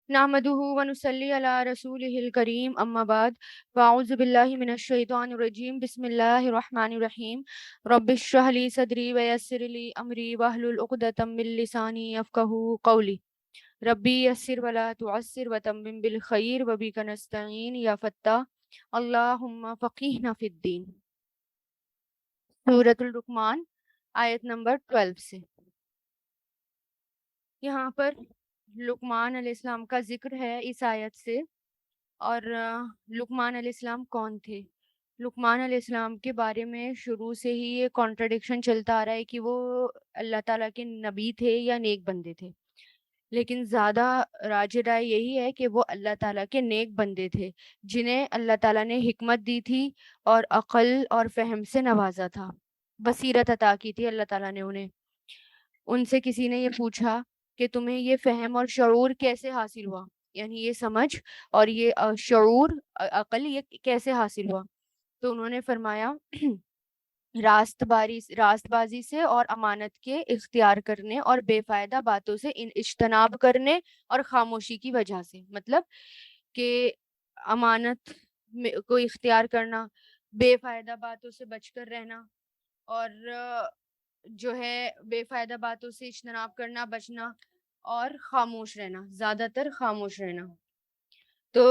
نحمده ونصلي على رسوله الكريم اما بعد فاعوذ بالله من الشيطان الرجيم بسم الله الرحمن الرحيم رب اشرح لي صدري ويسر لي امري واحلل عقدة من لساني يفقهوا قولي ربي يسر ولا تعسر وتمم بالخير وبك نستعين يا فتاح اللهم فقهنا في الدين. سورۃ الرحمن آیت نمبر 12 سے یہاں پر لقمان علیہ السلام کا ذکر ہے اس آیت سے. اور لقمان علیہ السلام کون تھے؟ لقمان علیہ السلام کے بارے میں شروع سے ہی یہ کانٹرڈکشن چلتا آ رہا ہے کہ وہ اللہ تعالیٰ کے نبی تھے یا نیک بندے تھے. لیکن زیادہ راج رائے یہی ہے کہ وہ اللہ تعالیٰ کے نیک بندے تھے جنہیں اللہ تعالیٰ نے حکمت دی تھی اور عقل اور فہم سے نوازا تھا. بصیرت عطا کی تھی اللہ تعالیٰ نے انہیں. ان سے کسی نے یہ پوچھا کہ تمہیں یہ فہم اور شعور کیسے حاصل ہوا، یعنی یہ سمجھ اور یہ شعور عقل یہ کیسے حاصل ہوا؟ تو انہوں نے فرمایا راست بازی سے اور امانت کے اختیار کرنے اور بے فائدہ باتوں سے اجتناب کرنے اور خاموشی کی وجہ سے. مطلب کہ امانت کو اختیار کرنا، بے فائدہ باتوں سے بچ کر رہنا، اور جو ہے بے فائدہ باتوں سے اجتناب کرنا، بچنا، اور خاموش رہنا، زیادہ تر خاموش رہنا. تو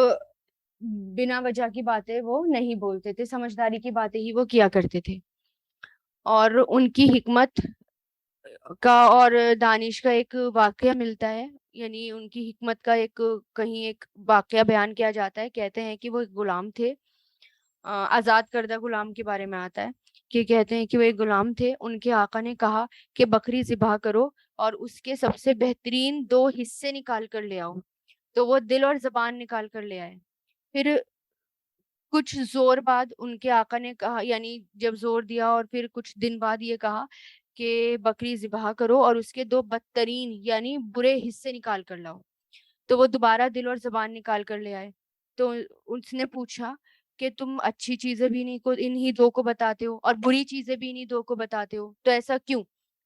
بنا وجہ کی باتیں وہ نہیں بولتے تھے، سمجھداری کی باتیں ہی وہ کیا کرتے تھے. اور ان کی حکمت کا اور دانش کا ایک واقعہ ملتا ہے، یعنی ان کی حکمت کا کہیں ایک واقعہ بیان کیا جاتا ہے. کہتے ہیں کہ وہ ایک غلام تھے، آزاد کردہ غلام کے بارے میں آتا ہے کہ کہتے ہیں کہ وہ ایک غلام تھے. ان کے آقا نے کہا کہ بکری ذبح کرو اور اس کے سب سے بہترین 2 حصے نکال کر لے آؤ. تو وہ دل اور زبان نکال کر لے آئے. پھر کچھ زور بعد ان کے آقا نے کہا، یعنی جب زور دیا اور پھر کچھ دن بعد یہ کہا کہ بکری ذبح کرو اور اس کے 2 بدترین یعنی برے حصے نکال کر لاؤ. تو وہ دوبارہ دل اور زبان نکال کر لے آئے. تو اس نے پوچھا کہ تم اچھی چیزیں بھی انہی 2 کو بتاتے ہو اور بری چیزیں بھی انہی 2 کو بتاتے ہو، تو ایسا کیوں؟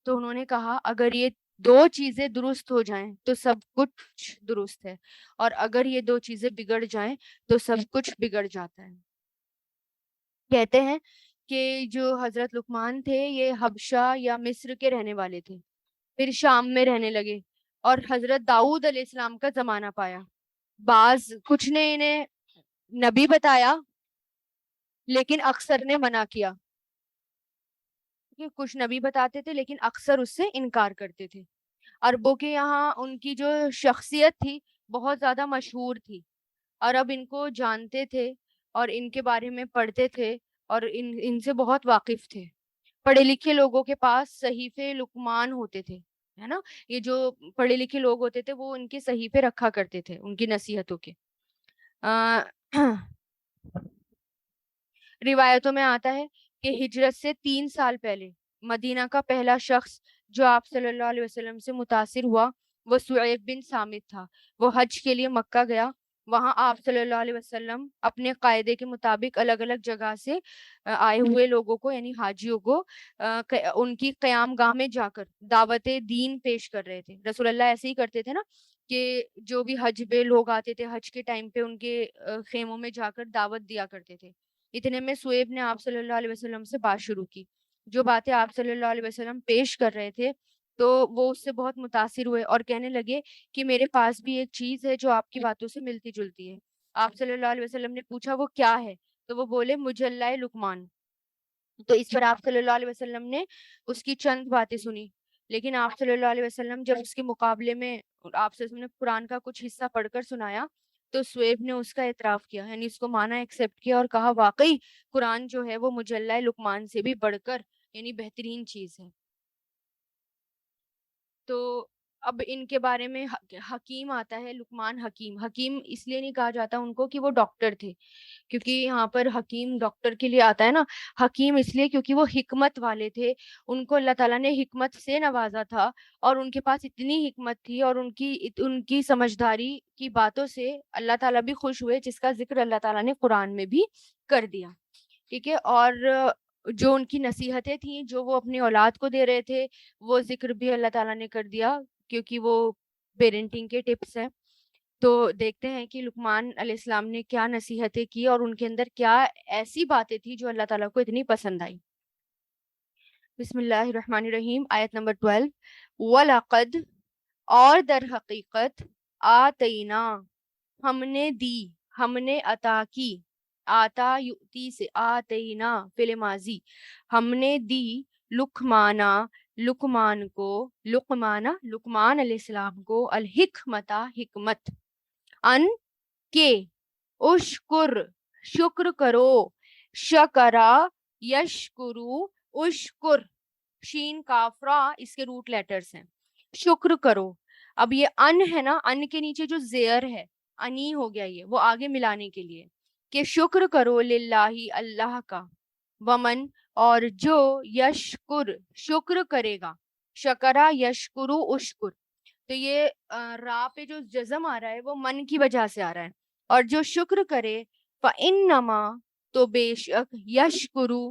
تو انہوں نے کہا اگر یہ 2 چیزیں درست ہو جائیں تو سب کچھ درست ہے، اور اگر یہ 2 چیزیں بگڑ جائیں تو سب کچھ بگڑ جاتا ہے. کہتے ہیں کہ جو حضرت لقمان تھے یہ حبشہ یا مصر کے رہنے والے تھے، پھر شام میں رہنے لگے اور حضرت داؤد علیہ السلام کا زمانہ پایا. کچھ نے انہیں نبی بتایا لیکن اکثر نے منع کیا، کہ کچھ نبی بتاتے تھے لیکن اکثر اس سے انکار کرتے تھے. عربوں کے یہاں ان کی جو شخصیت تھی بہت زیادہ مشہور تھی، عرب ان کو جانتے تھے اور ان کے بارے میں پڑھتے تھے اور ان سے بہت واقف تھے. پڑھے لکھے لوگوں کے پاس صحیفے لقمان ہوتے تھے، ہے نا. یہ جو پڑھے لکھے لوگ ہوتے تھے وہ ان کے صحیفے رکھا کرتے تھے ان کی نصیحتوں کے. روایتوں میں آتا ہے کہ ہجرت سے 3 سال پہلے مدینہ کا پہلا شخص جو آپ صلی اللہ علیہ وسلم سے متاثر ہوا وہ سعیب بن سامت تھا. وہ حج کے لیے مکہ گیا. وہاں آپ صلی اللہ علیہ وسلم اپنے قاعدے کے مطابق الگ الگ جگہ سے آئے ہوئے لوگوں کو یعنی حاجیوں کو ان کی قیام گاہ میں جا کر دعوت دین پیش کر رہے تھے. رسول اللہ ایسے ہی کرتے تھے نا کہ جو بھی حج پہ لوگ آتے تھے حج کے ٹائم پہ ان کے خیموں میں جا کر دعوت دیا کرتے تھے. اتنے میں سویب نے آپ صلی اللہ علیہ وسلم سے بات شروع کی. جو باتیں آپ صلی اللہ علیہ وسلم پیش کر رہے تھے تو وہ اس سے بہت متاثر ہوئے اور کہنے لگے کہ میرے پاس بھی ایک چیز ہے جو آپ کی باتوں سے ملتی جلتی ہے. آپ صلی اللہ علیہ وسلم نے پوچھا وہ کیا ہے؟ تو وہ بولے مجلہ لقمان. تو اس پر آپ صلی اللہ علیہ وسلم نے اس کی چند باتیں سنی، لیکن آپ صلی اللہ علیہ وسلم جب اس کے مقابلے میں آپ صلی اللہ علیہ وسلم نے قرآن کا کچھ حصہ پڑھ کر سنایا تو سویب نے اس کا اعتراف کیا، یعنی اس کو مانا ایکسیپٹ کیا اور کہا واقعی قرآن جو ہے وہ مجلہ لقمان سے بھی بڑھ کر یعنی بہترین چیز ہے. تو اب ان کے بارے میں حکیم آتا ہے، لقمان حکیم. حکیم اس لیے نہیں کہا جاتا ان کو کہ وہ ڈاکٹر تھے، کیونکہ یہاں پر حکیم ڈاکٹر کے لیے آتا ہے نا. حکیم اس لیے کیونکہ وہ حکمت والے تھے، ان کو اللہ تعالیٰ نے حکمت سے نوازا تھا اور ان کے پاس اتنی حکمت تھی اور ان کی سمجھداری کی باتوں سے اللہ تعالیٰ بھی خوش ہوئے، جس کا ذکر اللہ تعالیٰ نے قرآن میں بھی کر دیا. ٹھیک ہے. اور جو ان کی نصیحتیں تھیں جو وہ اپنی اولاد کو دے رہے تھے وہ ذکر بھی اللہ تعالیٰ نے کر دیا، کیونکہ وہ پیرنٹنگ کے ٹپس ہیں. تو دیکھتے ہیں کہ لقمان علیہ السلام نے کیا نصیحتیں کی اور ان کے اندر کیا ایسی باتیں تھی جو اللہ تعالیٰ کو اتنی پسند آئی. بسم اللہ الرحمن الرحیم. آیت نمبر 12. وَلَقَدْ اور در حقیقت آتینا ہم نے دی، ہم نے عطا کی. آتا یؤتی سے آتینا فعل ماضی، ہم نے دی لقمانا لقمان کو، لقمان علیہ السلام کو، الحکمتا حکمت، ان کے اشکر شکر کرو، شکرا یشکرو اشکر، شین کافرا اس کے روٹ لیٹرز ہیں، شکر کرو. اب یہ ان ہے نا، ان کے نیچے جو زیر ہے انی ہو گیا، یہ وہ آگے ملانے کے لیے کہ شکر کرو للہ اللہ کا، ومن اور جو یشکر شکر کرے گا، شکرا یشکرو اشکر. تو یہ را پہ جو جزم آ رہا ہے وہ من کی وجہ سے آ رہا ہے، اور جو شکر کرے فَإِنَّمَا تو بے شک یشکرو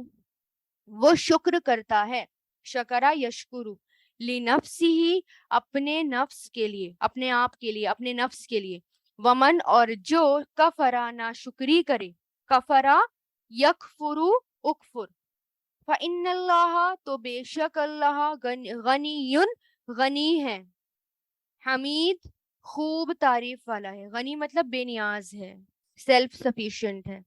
وہ شکر کرتا ہے، شکرا یشکرو، لنفسہ اپنے نفس کے لیے، اپنے آپ کے لیے، اپنے نفس کے لیے. ومن اور جو کفرا ناشکری کرے، کفرا یکفرو اکفر، فإن اللہ تو بے شک اللہ غنی غنی ہے، حمید خوب تعریف والا ہے. غنی مطلب بے نیاز ہے، سیلف سفیشینٹ ہے،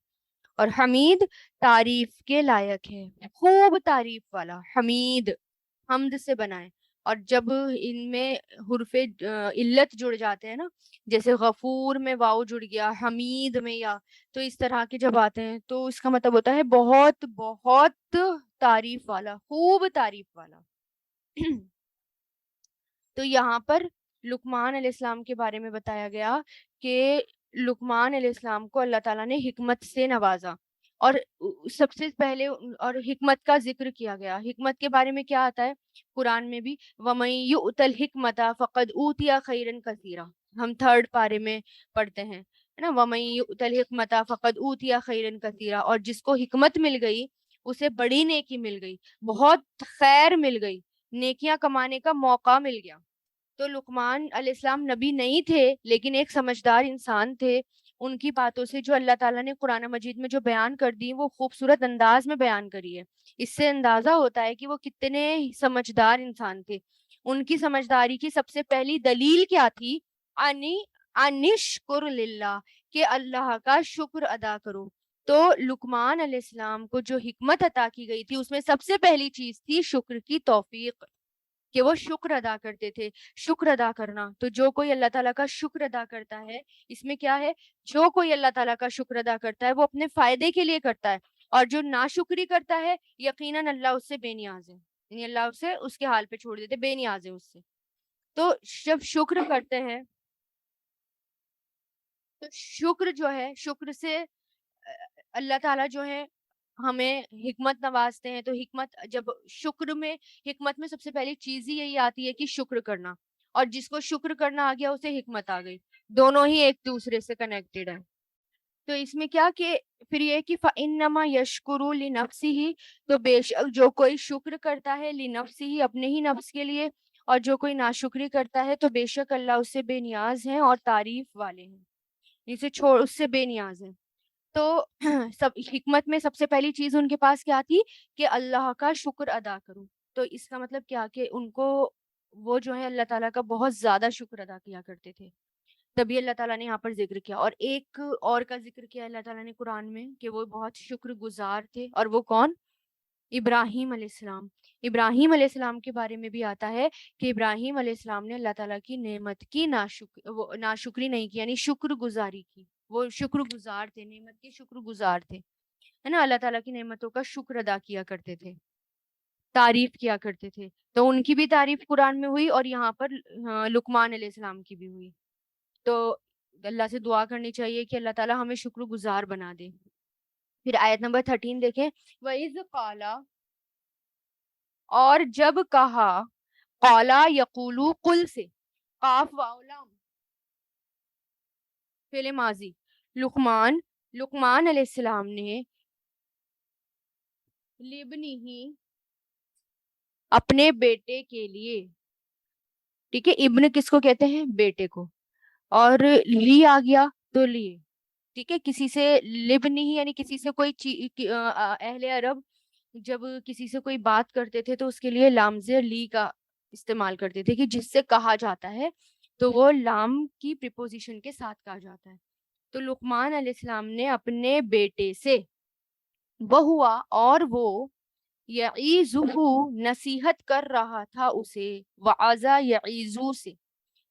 اور حمید تعریف کے لائق ہے، خوب تعریف والا. حمید حمد سے بنائے، اور جب ان میں حرف علت جڑ جاتے ہیں نا، جیسے غفور میں واؤ جڑ گیا، حمید میں یا، تو اس طرح کے جب آتے ہیں تو اس کا مطلب ہوتا ہے بہت بہت تعریف والا، خوب تعریف والا. تو یہاں پر لقمان علیہ السلام کے بارے میں بتایا گیا کہ لقمان علیہ السلام کو اللہ تعالیٰ نے حکمت سے نوازا، اور سب سے پہلے اور حکمت کا ذکر کیا گیا. حکمت کے بارے میں کیا آتا ہے قرآن میں بھی، وَمَن يُؤْتَ الْحِكْمَةَ فَقَدْ أُوتِيَ خَيْرًا كَثِيرًا، ہم 3rd پارے میں پڑھتے ہیں نا، وَمَن يُؤْتَ الْحِكْمَةَ فَقَدْ أُوتِيَ خَيْرًا كَثِيرًا، اور جس کو حکمت مل گئی اسے بڑی نیکی مل گئی، بہت خیر مل گئی، نیکیاں کمانے کا موقع مل گیا. تو لقمان علیہ السلام نبی نہیں تھے لیکن ایک سمجھدار انسان تھے. ان کی باتوں سے جو اللہ تعالیٰ نے قرآن مجید میں جو بیان کر دی وہ خوبصورت انداز میں بیان کری ہے. اس سے اندازہ ہوتا ہے کہ وہ کتنے سمجھدار انسان تھے. ان کی سمجھداری کی سب سے پہلی دلیل کیا تھی؟ انشکر للہ، کہ اللہ کا شکر ادا کرو. تو لقمان علیہ السلام کو جو حکمت عطا کی گئی تھی اس میں سب سے پہلی چیز تھی شکر کی توفیق، کہ وہ شکر ادا کرتے تھے. شکر ادا کرنا، تو جو کوئی اللہ تعالیٰ کا شکر ادا کرتا ہے، اس میں کیا ہے، جو کوئی اللہ تعالیٰ کا شکر ادا کرتا ہے وہ اپنے فائدے کے لیے کرتا ہے، اور جو ناشکری کرتا ہے یقیناً اللہ اس سے بے نیاز ہے، یعنی اللہ اسے اس کے حال پہ چھوڑ دیتے، بے نیاز ہے اس سے. تو جب شکر کرتے ہیں تو شکر جو ہے، شکر سے اللہ تعالیٰ جو ہے ہمیں حکمت نوازتے ہیں. تو حکمت جب شکر میں، حکمت میں سب سے پہلی چیز ہی یہی آتی ہے کہ شکر کرنا، اور جس کو شکر کرنا آ گیا اسے حکمت آ گئی، دونوں ہی ایک دوسرے سے کنیکٹڈ ہیں. تو اس میں کیا کہ پھر یہ کہ فَإِنَّمَا يَشْكُرُ لِنَفْسِهِ، تو بے شک جو کوئی شکر کرتا ہے لنفسه اپنے ہی نفس کے لیے، اور جو کوئی ناشکری کرتا ہے تو بے شک اللہ اس سے بے نیاز ہیں اور تعریف والے ہیں، اسے چھوڑ اس سے بے نیاز ہیں. تو سب حکمت میں سب سے پہلی چیز ان کے پاس کیا تھی کہ اللہ کا شکر ادا کروں. تو اس کا مطلب کیا کہ ان کو وہ جو ہے اللہ تعالیٰ کا بہت زیادہ شکر ادا کیا کرتے تھے. تبھی اللہ تعالیٰ نے یہاں پر ذکر کیا، اور ایک اور کا ذکر کیا اللہ تعالیٰ نے قرآن میں کہ وہ بہت شکر گزار تھے، اور وہ کون؟ ابراہیم علیہ السلام. ابراہیم علیہ السلام کے بارے میں بھی آتا ہے کہ ابراہیم علیہ السلام نے اللہ تعالیٰ کی نعمت کی ناشکری نہیں کی، یعنی شکر گزاری کی. وہ شکر گزار تھے، نعمت کے شکر گزار تھے، ہے نا، اللہ تعالیٰ کی نعمتوں کا شکر ادا کیا کرتے تھے، تعریف کیا کرتے تھے. تو ان کی بھی تعریف قرآن میں ہوئی، اور یہاں پر لقمان علیہ السلام کی بھی ہوئی. تو اللہ سے دعا کرنی چاہیے کہ اللہ تعالیٰ ہمیں شکر گزار بنا دے. پھر آیت نمبر 13 دیکھیں، وَإِذْ قَالَ اور جب کہا، قَالَ یقولو قل سے، قاف واو لام فعل ماضی، لقمان علیہ السلام نے لبنی اپنے بیٹے کے لیے، ٹھیک ہے، ابن کس کو کہتے ہیں؟ بیٹے کو. اور لی آ گیا تو لیے، ٹھیک ہے، کسی سے لب نہیں، یعنی کسی سے کوئی اہل عرب جب کسی سے کوئی بات کرتے تھے تو اس کے لیے لامز لی کا استعمال کرتے تھے، کہ جس سے کہا جاتا ہے تو وہ لام کی پریپوزیشن کے ساتھ کہا جاتا ہے۔ تو لقمان علیہ السلام نے اپنے بیٹے سے، وہ ہوا اور وہ یعیزہ نصیحت کر رہا تھا اسے، وعظا یعیزو سے،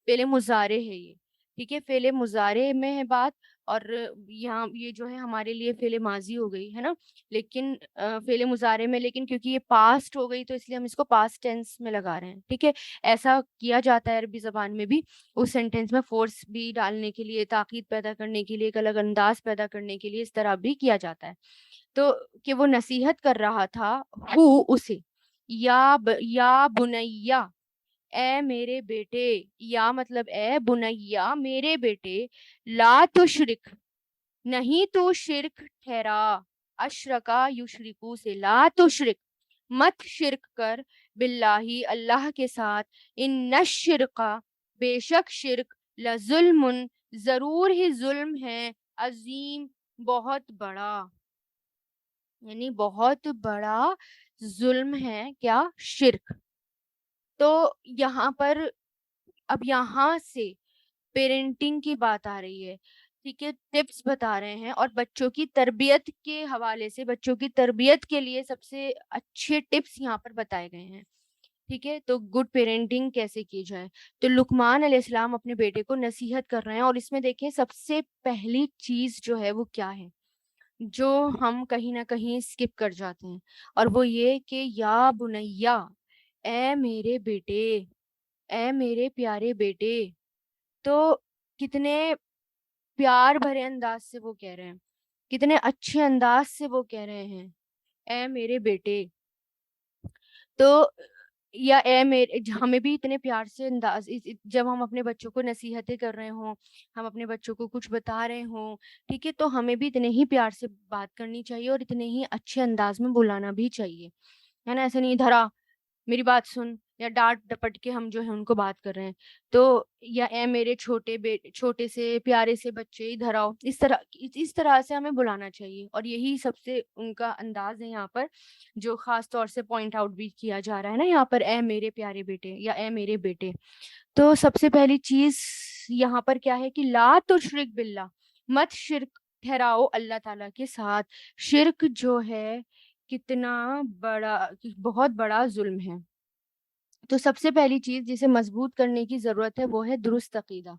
فعل مضارع ہے یہ، ٹھیک ہے، فعل مضارع میں ہے بات، اور یہاں یہ جو ہے ہمارے لیے فعل ماضی ہو گئی ہے نا، لیکن فعل مضارع میں، لیکن کیونکہ یہ پاسٹ ہو گئی تو اس لیے ہم اس کو پاسٹ ٹینس میں لگا رہے ہیں، ٹھیک ہے۔ ایسا کیا جاتا ہے عربی زبان میں بھی، اس سینٹینس میں فورس بھی ڈالنے کے لیے، تاکید پیدا کرنے کے لیے، ایک الگ انداز پیدا کرنے کے لیے اس طرح بھی کیا جاتا ہے۔ تو کہ وہ نصیحت کر رہا تھا اسے، یا بنیا، اے میرے بیٹے، یا مطلب اے بنیا میرے بیٹے، لا تشرک، نہیں تو شرک ٹھہرا، اشرکا یشرکو سے، لا تشرک، مت شرک کر، باللہ اللہ کے ساتھ، ان الشرکا، بے شک شرک، لظلم، ضرور ہی ظلم ہے، عظیم، بہت بڑا، یعنی بہت بڑا ظلم ہے کیا؟ شرک۔ تو یہاں پر اب یہاں سے پیرنٹنگ کی بات آ رہی ہے، ٹھیک ہے، ٹپس بتا رہے ہیں، اور بچوں کی تربیت کے حوالے سے، بچوں کی تربیت کے لیے سب سے اچھے ٹپس یہاں پر بتائے گئے ہیں، ٹھیک ہے۔ تو گڈ پیرنٹنگ کیسے کی جائے، تو لقمان علیہ السلام اپنے بیٹے کو نصیحت کر رہے ہیں، اور اس میں دیکھیں سب سے پہلی چیز جو ہے وہ کیا ہے، جو ہم کہیں نہ کہیں اسکپ کر جاتے ہیں، اور وہ یہ کہ یا بنیا، اے میرے بیٹے، اے میرے پیارے بیٹے۔ تو کتنے پیار بھرے انداز سے وہ کہہ رہے ہیں، کتنے اچھے انداز سے وہ کہہ رہے ہیں، اے میرے بیٹے۔ تو یا اے میرے، ہمیں بھی اتنے پیار سے انداز، جب ہم اپنے بچوں کو نصیحتیں کر رہے ہوں، ہم اپنے بچوں کو کچھ بتا رہے ہوں، ٹھیک ہے، تو ہمیں بھی اتنے ہی پیار سے بات کرنی چاہیے، اور اتنے ہی اچھے انداز میں بلانا بھی چاہیے، ہے نا، ایسے نہیں دھرا میری بات سن، یا ڈانٹ ڈپٹ کے ہم جو ہے ان کو بات کر رہے ہیں، تو یا اے میرے چھوٹے سے پیارے سے بچے ادھر آؤ، اس طرح سے ہمیں بلانا چاہیے، اور یہی سب سے ان کا انداز ہے یہاں پر، جو خاص طور سے پوائنٹ آؤٹ بھی کیا جا رہا ہے نا یہاں پر، اے میرے پیارے بیٹے یا اے میرے بیٹے۔ تو سب سے پہلی چیز یہاں پر کیا ہے کہ لا تشرک باللہ، مت شرک ٹھہراؤ اللہ تعالیٰ کے ساتھ۔ شرک جو ہے کتنا بڑا، بہت بڑا ظلم ہے۔ تو سب سے پہلی چیز جسے مضبوط کرنے کی ضرورت ہے وہ ہے درست عقیدہ،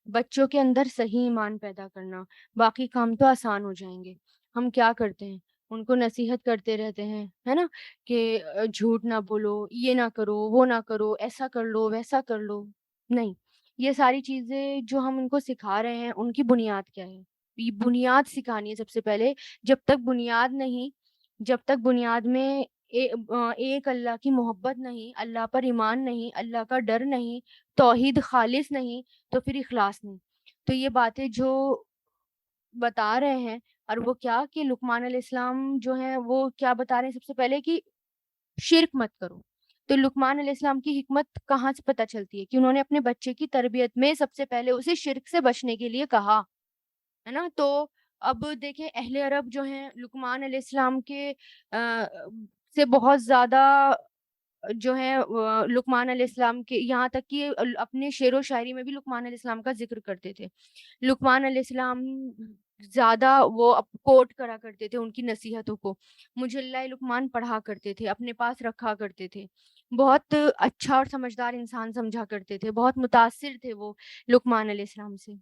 بچوں کے اندر صحیح ایمان پیدا کرنا، باقی کام تو آسان ہو جائیں گے۔ ہم کیا کرتے ہیں، ان کو نصیحت کرتے رہتے ہیں، ہے نا، کہ جھوٹ نہ بولو، یہ نہ کرو، وہ نہ کرو، ایسا کر لو، ویسا کر لو، نہیں، یہ ساری چیزیں جو ہم ان کو سکھا رہے ہیں ان کی بنیاد کیا ہے؟ یہ بنیاد سکھانی ہے سب سے پہلے۔ جب تک بنیاد نہیں، جب تک بنیاد میں ایک اللہ کی محبت نہیں، اللہ پر ایمان نہیں، اللہ کا ڈر نہیں، توحید خالص نہیں، تو پھر اخلاص نہیں۔ تو یہ باتیں جو بتا رہے ہیں، اور وہ کیا کہ لقمان علیہ السلام جو ہیں وہ کیا بتا رہے ہیں، سب سے پہلے کہ شرک مت کرو۔ تو لقمان علیہ السلام کی حکمت کہاں سے پتہ چلتی ہے کہ انہوں نے اپنے بچے کی تربیت میں سب سے پہلے اسے شرک سے بچنے کے لیے کہا، ہے نا۔ تو اب دیکھیں اہل عرب جو ہیں لقمان علیہ السلام کے سے بہت زیادہ جو ہے لقمان علیہ السلام کے، یہاں تک کہ اپنے شعر و شاعری میں بھی لقمان علیہ السلام کا ذکر کرتے تھے۔ لقمان علیہ السلام زیادہ وہ کوٹ کرا کرتے تھے ان کی نصیحتوں کو، مجلہ لقمان پڑھا کرتے تھے، اپنے پاس رکھا کرتے تھے، بہت اچھا اور سمجھدار انسان سمجھا کرتے تھے، بہت متاثر تھے وہ لقمان علیہ السلام سے۔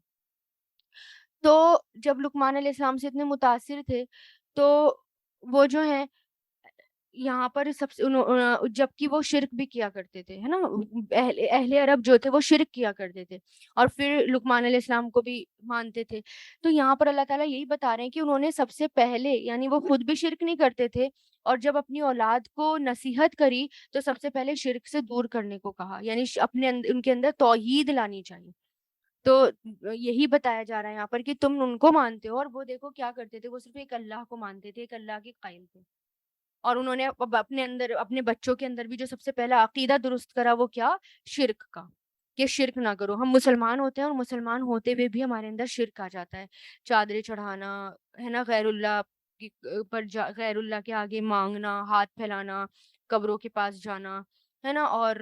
تو جب لقمان علیہ السلام سے اتنے متاثر تھے تو وہ جو ہیں یہاں پر سب سے جبکہ وہ شرک بھی کیا کرتے تھے، ہے نا، اہل عرب جو تھے وہ شرک کیا کرتے تھے، اور پھر لقمان علیہ السلام کو بھی مانتے تھے۔ تو یہاں پر اللہ تعالیٰ یہی بتا رہے ہیں کہ انہوں نے سب سے پہلے، یعنی وہ خود بھی شرک نہیں کرتے تھے، اور جب اپنی اولاد کو نصیحت کری تو سب سے پہلے شرک سے دور کرنے کو کہا، یعنی اپنے ان کے اندر توحید لانی چاہیے۔ تو یہی بتایا جا رہا ہے یہاں پر کہ تم ان کو مانتے ہو، اور وہ دیکھو کیا کرتے تھے، وہ صرف ایک اللہ کو مانتے تھے، ایک اللہ کے قائل تھے، اور انہوں نے اپنے اندر، اپنے بچوں کے اندر بھی جو سب سے پہلا عقیدہ درست کرا وہ کیا؟ شرک کا۔ کہ شرک نہ کرو. ہم مسلمان ہوتے ہیں اور مسلمان ہوتے ہوئے بھی ہمارے اندر شرک آ جاتا ہے. چادریں چڑھانا ہے نا, غیر اللہ غیر اللہ کے آگے مانگنا, ہاتھ پھیلانا, قبروں کے پاس جانا ہے نا, اور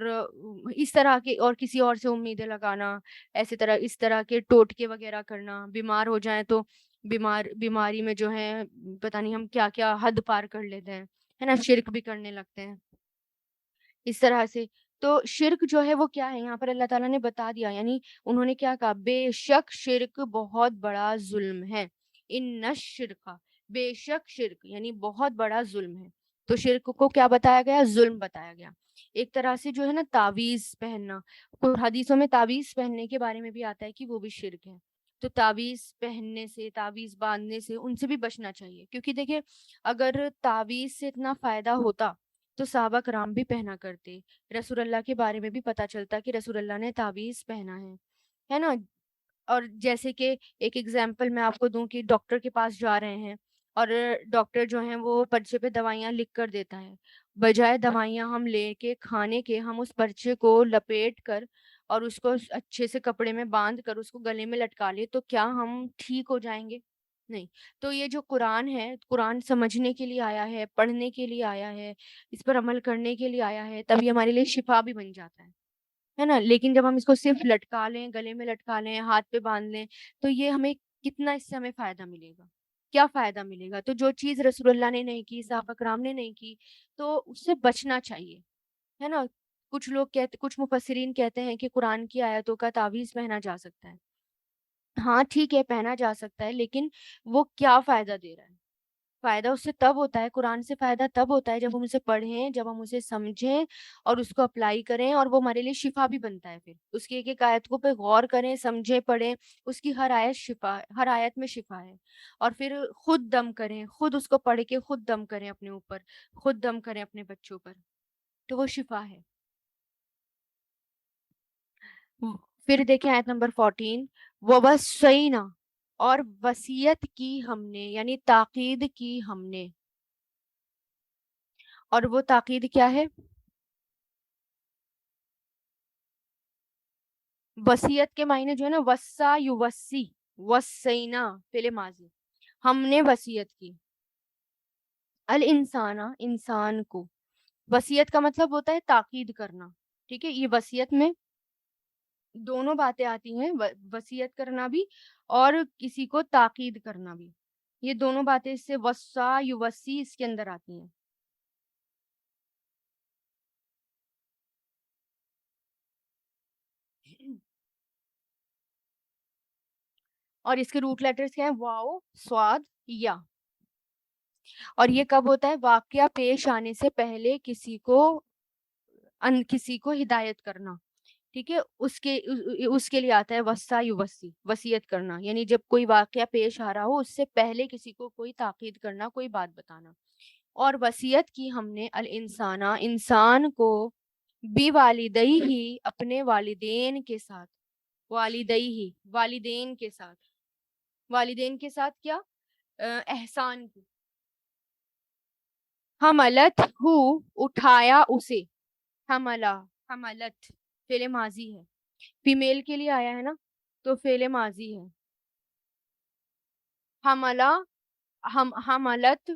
اس طرح کے, اور کسی اور سے امیدیں لگانا, ایسے طرح اس طرح کے ٹوٹکے وغیرہ کرنا. بیمار ہو جائیں تو بیماری میں جو ہے پتہ نہیں ہم کیا کیا حد پار کر لیتے ہیں ہے نا, شرک بھی کرنے لگتے ہیں اس طرح سے. تو شرک جو ہے وہ کیا ہے, یہاں پر اللہ تعالیٰ نے بتا دیا, یعنی انہوں نے کیا کہا, بے شک شرک بہت بڑا ظلم ہے. ان الشرک, بے شک شرک یعنی بہت بڑا ظلم ہے. تو شرک کو کیا بتایا گیا, ظلم بتایا گیا. ایک طرح سے جو ہے نا تعویذ پہننا, حدیثوں میں تعویذ پہننے کے بارے میں بھی آتا ہے کہ وہ بھی شرک ہے. تو تعویذ پہننے سے, تعویذ باندھنے سے, ان سے بھی بچنا چاہیے, کیونکہ دیکھیں اگر تعویذ سے اتنا فائدہ ہوتا تو صحابہ کرام بھی پہنا کرتے. رسول اللہ کے بارے میں بھی پتا چلتا کہ رسول اللہ نے تعویذ پہنا ہے نا. اور جیسے کہ ایک ایگزامپل میں آپ کو دوں کہ ڈاکٹر کے پاس جا رہے ہیں اور ڈاکٹر جو ہیں وہ پرچے پہ دوائیاں لکھ کر دیتا ہے, بجائے دوائیاں ہم لے کے کھانے کے, ہم اس پرچے کو لپیٹ کر اور اس کو اچھے سے کپڑے میں باندھ کر اس کو گلے میں لٹکا لے, تو کیا ہم ٹھیک ہو جائیں گے؟ نہیں. تو یہ جو قرآن ہے, قرآن سمجھنے کے لیے آیا ہے, پڑھنے کے لیے آیا ہے, اس پر عمل کرنے کے لیے آیا ہے, تب یہ ہمارے لیے شفا بھی بن جاتا ہے نا. لیکن جب ہم اس کو صرف لٹکا لیں, گلے میں لٹکا لیں, ہاتھ پہ باندھ لیں, تو یہ ہمیں کتنا, اس سے ہمیں فائدہ ملے گا, کیا فائدہ ملے گا؟ تو جو چیز رسول اللہ نے نہیں کی, صحابہ کرام نے نہیں کی, تو اس سے بچنا چاہیے ہے نا. کچھ لوگ کہتے, کچھ مفسرین کہتے ہیں کہ قرآن کی آیتوں کا تعویذ پہنا جا سکتا ہے. ہاں ٹھیک ہے, پہنا جا سکتا ہے, لیکن وہ کیا فائدہ دے رہا ہے؟ فائدہ اس سے تب ہوتا ہے, قرآن سے فائدہ تب ہوتا ہے جب ہم اسے پڑھیں, جب ہم اسے سمجھیں اور اس کو اپلائی کریں, اور وہ ہمارے لیے شفا بھی بنتا ہے. پھر اس کی ایک ایک آیت کو پہ غور کریں, سمجھیں, پڑھیں, اس کی ہر آیت شفا, ہر آیت میں شفا ہے. اور پھر خود دم کریں, خود اس کو پڑھ کے خود دم کریں اپنے اوپر, خود دم کریں اپنے بچوں پر, تو وہ شفا ہے. پھر دیکھیں آیت نمبر 14, وَوَصَّيْنَا, اور وصیت کی ہم نے, یعنی تاکید کی ہم نے. اور وہ تاکید کیا ہے؟ وصیت کے معنی جو ہے نا, وصا یوصی, وصینا فعل ماضی, ہم نے وصیت کی, الانسان انسان کو. وصیت کا مطلب ہوتا ہے تاکید کرنا, ٹھیک ہے. یہ وصیت میں دونوں باتیں آتی ہیں, وصیت کرنا بھی اور کسی کو تاکید کرنا بھی, یہ دونوں باتیں اس سے وصا یوصی اس کے اندر آتی ہیں. اور اس کے روٹ لیٹرز کیا ہیں, واو, سواد, یا. اور یہ کب ہوتا ہے؟ واقعہ پیش آنے سے پہلے کسی کو ہدایت کرنا, ٹھیک ہے. اس کے لیے آتا ہے وصا یوصی, وصیت کرنا, یعنی جب کوئی واقعہ پیش آ رہا ہو اس سے پہلے کسی کو کوئی تاکید کرنا, کوئی بات بتانا. اور وصیت کی ہم نے الانسان, انسان کو, بی والدئی ہی, اپنے والدین کے ساتھ, والدئی ہی, والدین کے ساتھ, والدین کے ساتھ کیا, احسان کی. حملت ہو, اٹھایا اسے, حملہ, حملت فعل ماضی ہے, فیمیل کے لیے آیا ہے نا, تو فعل ماضی ہے. حملہ, حملت,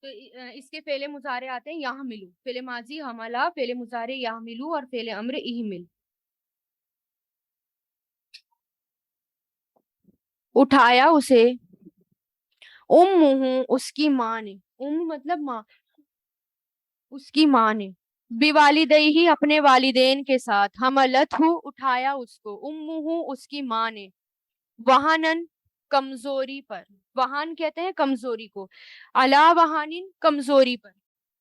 تو اس کے فعل مضارع آتے ہیں یحملو, فعل ماضی حملہ, فعل مضارع یحملو, اور فعل امر احمل. اٹھایا اسے, اس کی ماں نے, مطلب ماں, اس کی ماں نے, بوالدئی ہی, اپنے والدین کے ساتھ, حملت ہو, اٹھایا اس کو, اس کی ماں نے, وہانن, کمزوری پر, وہان کہتے ہیں کمزوری کو, علا وہانن, کمزوری پر,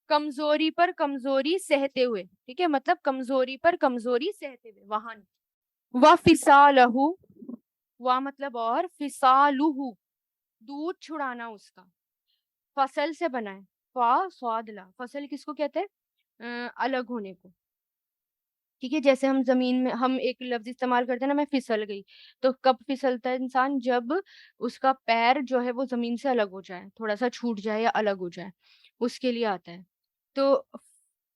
کمزوری پر کمزوری سہتے ہوئے, ٹھیک ہے, مطلب کمزوری پر کمزوری سہتے ہوئے, وہان. وفصالہ, وا مطلب اور, فصالہ, دودھ چھڑانا اس کا, فصل سے بنا ہے, فا صاد لا, فصل کس کو کہتے ہیں, الگ ہونے کو, ٹھیک ہے. جیسے ہم زمین میں ہم ایک لفظ استعمال کرتے ہیں نا, میں پھسل گئی, تو کب پھسلتا ہے انسان؟ جب اس کا پیر جو ہے وہ زمین سے الگ ہو جائے, تھوڑا سا چھوٹ جائے یا الگ ہو جائے, اس کے لیے آتا ہے. تو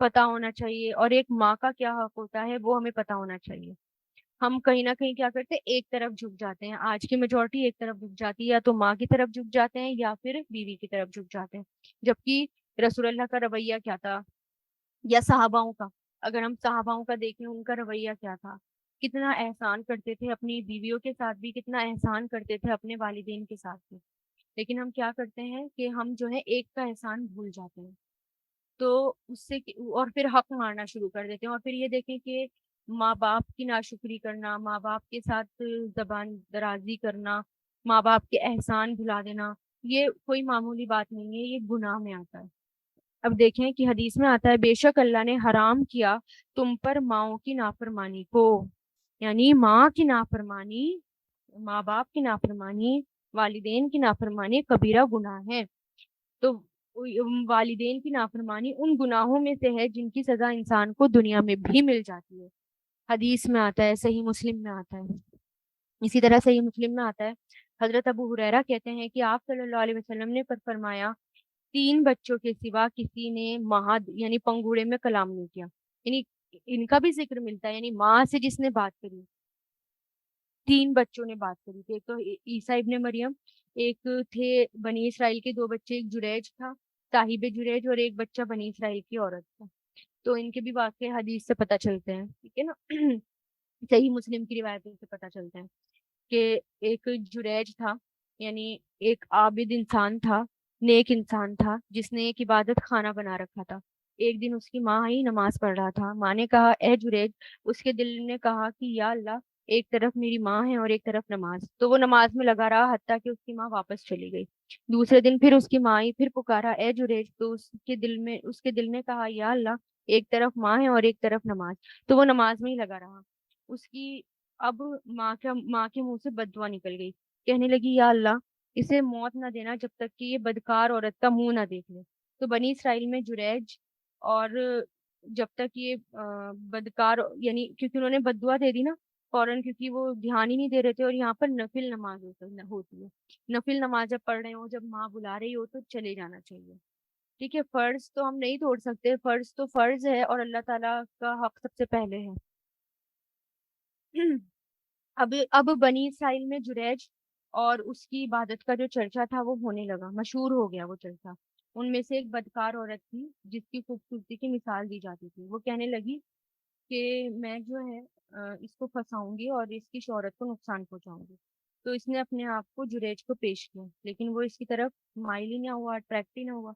پتا ہونا چاہیے، اور ایک ماں کا کیا حق ہوتا ہے وہ ہمیں پتا ہونا چاہیے۔ ہم کہیں نہ کہیں کیا کرتے ہیں، ایک طرف جھک جاتے ہیں، آج کی میجورٹی ایک طرف جھک جاتی ہے، یا تو ماں کی طرف جھک جاتے ہیں یا پھر بیوی کی طرف جھک جاتے ہیں۔ جبکہ رسول اللہ کا رویہ کیا تھا، یا صحاباؤں کا، اگر ہم صحاباؤں کا دیکھیں ان کا رویہ کیا تھا، کتنا احسان کرتے تھے اپنی بیویوں کے ساتھ بھی، کتنا احسان کرتے تھے اپنے والدین کے ساتھ بھی۔ لیکن ہم کیا کرتے ہیں کہ ہم جو ہے ایک کا احسان بھول جاتے ہیں، تو اس سے اور پھر حق مارنا شروع کر دیتے ہیں، اور پھر یہ دیکھیں کہ ماں باپ کی ناشکری کرنا، ماں باپ کے ساتھ زبان درازی کرنا، ماں باپ کے احسان بھلا دینا، یہ کوئی معمولی بات نہیں ہے، یہ گناہ میں آتا ہے۔ اب دیکھیں کہ حدیث میں آتا ہے، بے شک اللہ نے حرام کیا تم پر ماؤں کی نافرمانی کو، یعنی ماں کی نافرمانی، ماں باپ کی نافرمانی، والدین کی نافرمانی کبیرہ گناہ ہے۔ تو والدین کی نافرمانی ان گناہوں میں سے ہے جن کی سزا انسان کو دنیا میں بھی مل جاتی ہے، حدیث میں آتا ہے، صحیح مسلم میں آتا ہے۔ اسی طرح صحیح مسلم میں آتا ہے، حضرت ابو ہریرہ کہتے ہیں کہ آپ صلی اللہ علیہ وسلم نے فرمایا، 3 بچوں کے سوا کسی نے مہد یعنی پنگوڑے میں کلام نہیں کیا، یعنی ان کا بھی ذکر ملتا ہے، یعنی ماں سے جس نے بات کری، 3 بچوں نے بات کری تھی، ایک تو عیسیٰ ابن مریم، ایک تھے بنی اسرائیل کے 2 بچے، ایک جریج تھا صاحب جریج، اور ایک بچہ بنی اسرائیل کی عورت تھا۔ تو ان کے بھی واقع حدیث سے پتہ چلتے ہیں، ٹھیک ہے نا صحیح مسلم کی روایتوں سے پتہ چلتے ہیں کہ ایک جریج تھا، یعنی ایک عابد انسان تھا، نیک انسان تھا، جس نے ایک عبادت خانہ بنا رکھا تھا۔ ایک دن اس کی ماں آئی، نماز پڑھ رہا تھا، ماں نے کہا اے جریج، اس کے دل نے کہا کہ یا اللہ، ایک طرف میری ماں ہے اور ایک طرف نماز، تو وہ نماز میں لگا رہا حتیٰ کہ اس کی ماں واپس چلی گئی۔ دوسرے دن پھر اس کی ماں آئی، پھر پکارا اے جریج، تو اس کے دل نے کہا یا اللہ، ایک طرف ماں ہے اور ایک طرف نماز، تو وہ نماز میں ہی لگا رہا۔ اس کی اب ماں کے منہ سے بد دعا نکل گئی، کہنے لگی یا اللہ، اسے موت نہ دینا جب تک کہ یہ بدکار عورت کا منہ نہ دیکھ لے۔ تو بنی اسرائیل میں جریج، اور جب تک یہ بدکار، یعنی کیونکہ انہوں نے بد دعا دے دی نا فوراً، کیونکہ وہ دھیان ہی نہیں دے رہے تھے، اور یہاں پر نفل نماز ہوتی ہے، نفل نماز جب پڑھ رہے ہو، جب ماں بلا رہی ہو تو چلے جانا چاہیے، ٹھیک ہے۔ فرض تو ہم نہیں توڑ سکتے، فرض تو فرض ہے، اور اللہ تعالیٰ کا حق سب سے پہلے ہے۔ اب بنی اسرائیل میں جریج اور اس کی عبادت کا جو چرچا تھا وہ ہونے لگا، مشہور ہو گیا وہ چرچا۔ ان میں سے ایک بدکار عورت تھی جس کی خوبصورتی کی مثال دی جاتی تھی، وہ کہنے لگی کہ میں جو ہے اس کو پھنساؤں گی اور اس کی شہرت کو نقصان پہنچاؤں گی۔ تو اس نے اپنے آپ کو جریج کو پیش کیا، لیکن وہ اس کی طرف مائل ہی نہ ہوا، اٹریکٹ ہی نہ ہوا۔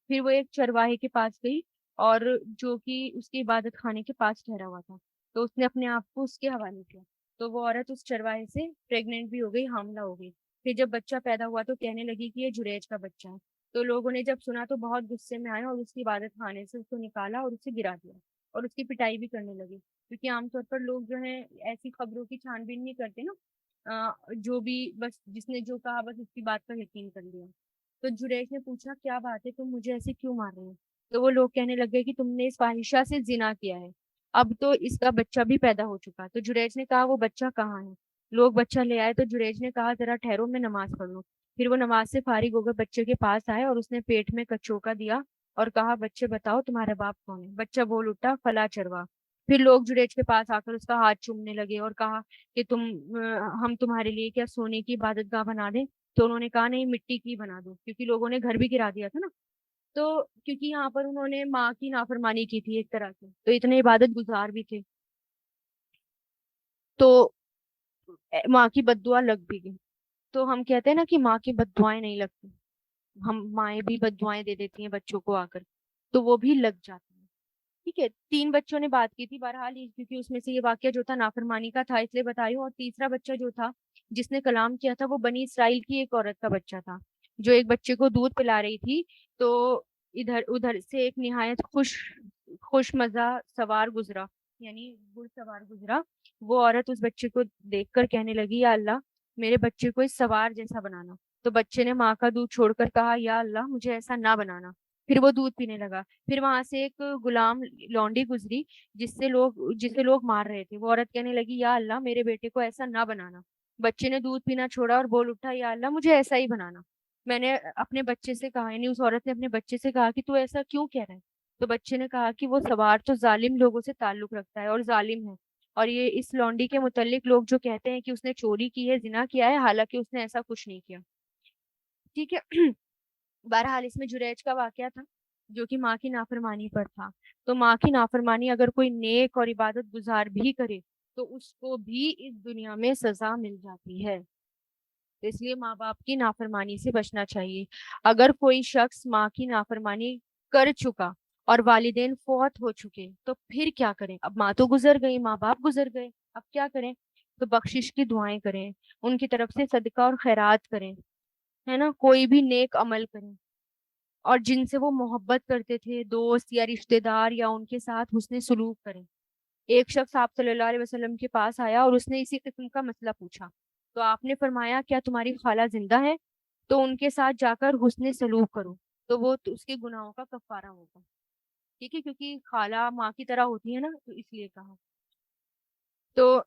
پھر وہ ایک چرواہے کے پاس گئی، اور جو کہ اس کی عبادت خانے کے پاس ٹھہرا ہوا تھا، تو اس نے اپنے آپ کو اس کے حوالے کیا۔ تو وہ عورت اس چرواہے سے پریگننٹ بھی ہو گئی، حاملہ ہو گئی۔ پھر جب بچہ پیدا ہوا تو کہنے لگی کہ یہ جریج کا بچہ ہے۔ تو لوگوں نے جب سنا تو بہت غصے میں آئے، اور اس کی عبادت خانے سے اس کو نکالا اور اسے گرا دیا، اور اس کی پٹائی بھی کرنے لگے، کیونکہ عام طور پر لوگ جو ہیں ایسی خبروں کی چھان بین نہیں کرتے نا، جو بھی بس جس نے جو کہا بس اس کی بات پر یقین کر لیا۔ تو جریج نے پوچھا کیا بات ہے، تم مجھے ایسے کیوں مار رہے ہو؟ تو وہ لوگ کہنے لگے کہ تم نے اس فاحشہ سے زنا کیا ہے، اب تو اس کا بچہ بھی پیدا ہو چکا۔ تو جریج نے کہا وہ بچہ کہاں ہے؟ لوگ بچہ لے آئے، تو جریج نے کہا ذرا ٹھہرو، میں نماز پڑھ لوں۔ پھر وہ نماز سے فارغ ہو کر بچے کے پاس آئے، اور اس نے پیٹ میں کچوکا دیا اور کہا بچے بتاؤ تمہارا باپ کون ہے؟ بچہ بول اٹھا فلاں چروا۔ پھر لوگ جریج کے پاس آ کر اس کا ہاتھ چومنے لگے اور کہا کہ ہم تمہارے لیے کیا سونے کی عبادت گاہ بنا دیں؟ تو انہوں نے کہا نہیں، مٹی کی بنا دو، کیونکہ لوگوں نے گھر بھی گرا دیا تھا نا۔ تو کیونکہ یہاں پر انہوں نے ماں کی نافرمانی کی تھی ایک طرح سے، تو اتنے عبادت گزار بھی تھے، تو ماں کی بد دعا لگ بھی گئی۔ تو ہم کہتے ہیں نا کہ ماں کی بد دعائیں نہیں لگتی، ہم مائیں بھی بد دعائیں دے دیتی ہیں بچوں کو آ کر، تو وہ بھی لگ جاتی ہیں، ٹھیک ہے۔ 3 بچوں نے بات کی تھی بہرحال، کیونکہ اس میں سے یہ واقعہ جو تھا نافرمانی کا تھا اس لیے بتائی ہوں، اور تیسرا بچہ جو تھا جس نے کلام کیا تھا وہ بنی اسرائیل کی ایک عورت کا بچہ تھا، جو ایک بچے کو دودھ پلا رہی تھی۔ تو ادھر ادھر سے ایک نہایت خوش مزہ سوار گزرا، یعنی گھڑ سوار گزرا۔ وہ عورت اس بچے کو دیکھ کر کہنے لگی یا اللہ، میرے بچے کو اس سوار جیسا بنانا۔ تو بچے نے ماں کا دودھ چھوڑ کر کہا یا اللہ، مجھے ایسا نہ بنانا۔ پھر وہ دودھ پینے لگا۔ پھر وہاں سے ایک غلام لونڈی گزری جسے لوگ مار رہے تھے، وہ عورت کہنے لگی یا اللہ، میرے بیٹے کو ایسا نہ بنانا۔ بچے نے دودھ پینا چھوڑا اور بول اٹھا یا اللہ، مجھے ایسا ہی بنانا۔ میں نے اپنے بچے سے کہا، یعنی اس عورت نے اپنے بچے سے کہا کہ تو ایسا کیوں کہہ رہا ہے؟ تو بچے نے کہا کہ وہ سوار تو ظالم لوگوں سے تعلق رکھتا ہے اور ظالم ہے، اور یہ اس لونڈی کے متعلق لوگ جو کہتے ہیں کہ اس نے چوری کی ہے، زنا کیا ہے، حالانکہ اس نے ایسا کچھ نہیں کیا. ٹھیک ہے. بہرحال اس میں جریج کا واقعہ تھا جو کہ ماں کی نافرمانی پر تھا. تو ماں کی نافرمانی اگر کوئی نیک اور عبادت گزار بھی کرے تو اس کو بھی اس دنیا میں سزا مل جاتی ہے. تو اس لیے ماں باپ کی نافرمانی سے بچنا چاہیے. اگر کوئی شخص ماں کی نافرمانی کر چکا اور والدین فوت ہو چکے تو پھر کیا کریں؟ اب ماں تو گزر گئی، ماں باپ گزر گئے، اب کیا کریں؟ تو بخشش کی دعائیں کریں، ان کی طرف سے صدقہ اور خیرات کریں، ہے نا، کوئی بھی نیک عمل کریں، اور جن سے وہ محبت کرتے تھے، دوست یا رشتہ دار، یا ان کے ساتھ حسن سلوک کریں. ایک شخص آپ صلی اللہ علیہ وسلم کے پاس آیا اور اس نے اسی قسم کا مسئلہ پوچھا، تو آپ نے فرمایا کیا تمہاری خالہ زندہ ہے؟ تو ان کے ساتھ جا کر حسن سلوک کرو، تو وہ اس کے گناہوں کا کفارہ ہوگا. ٹھیک ہے، کیونکہ خالہ ماں کی طرح ہوتی ہے نا، تو اس لیے کہا. تو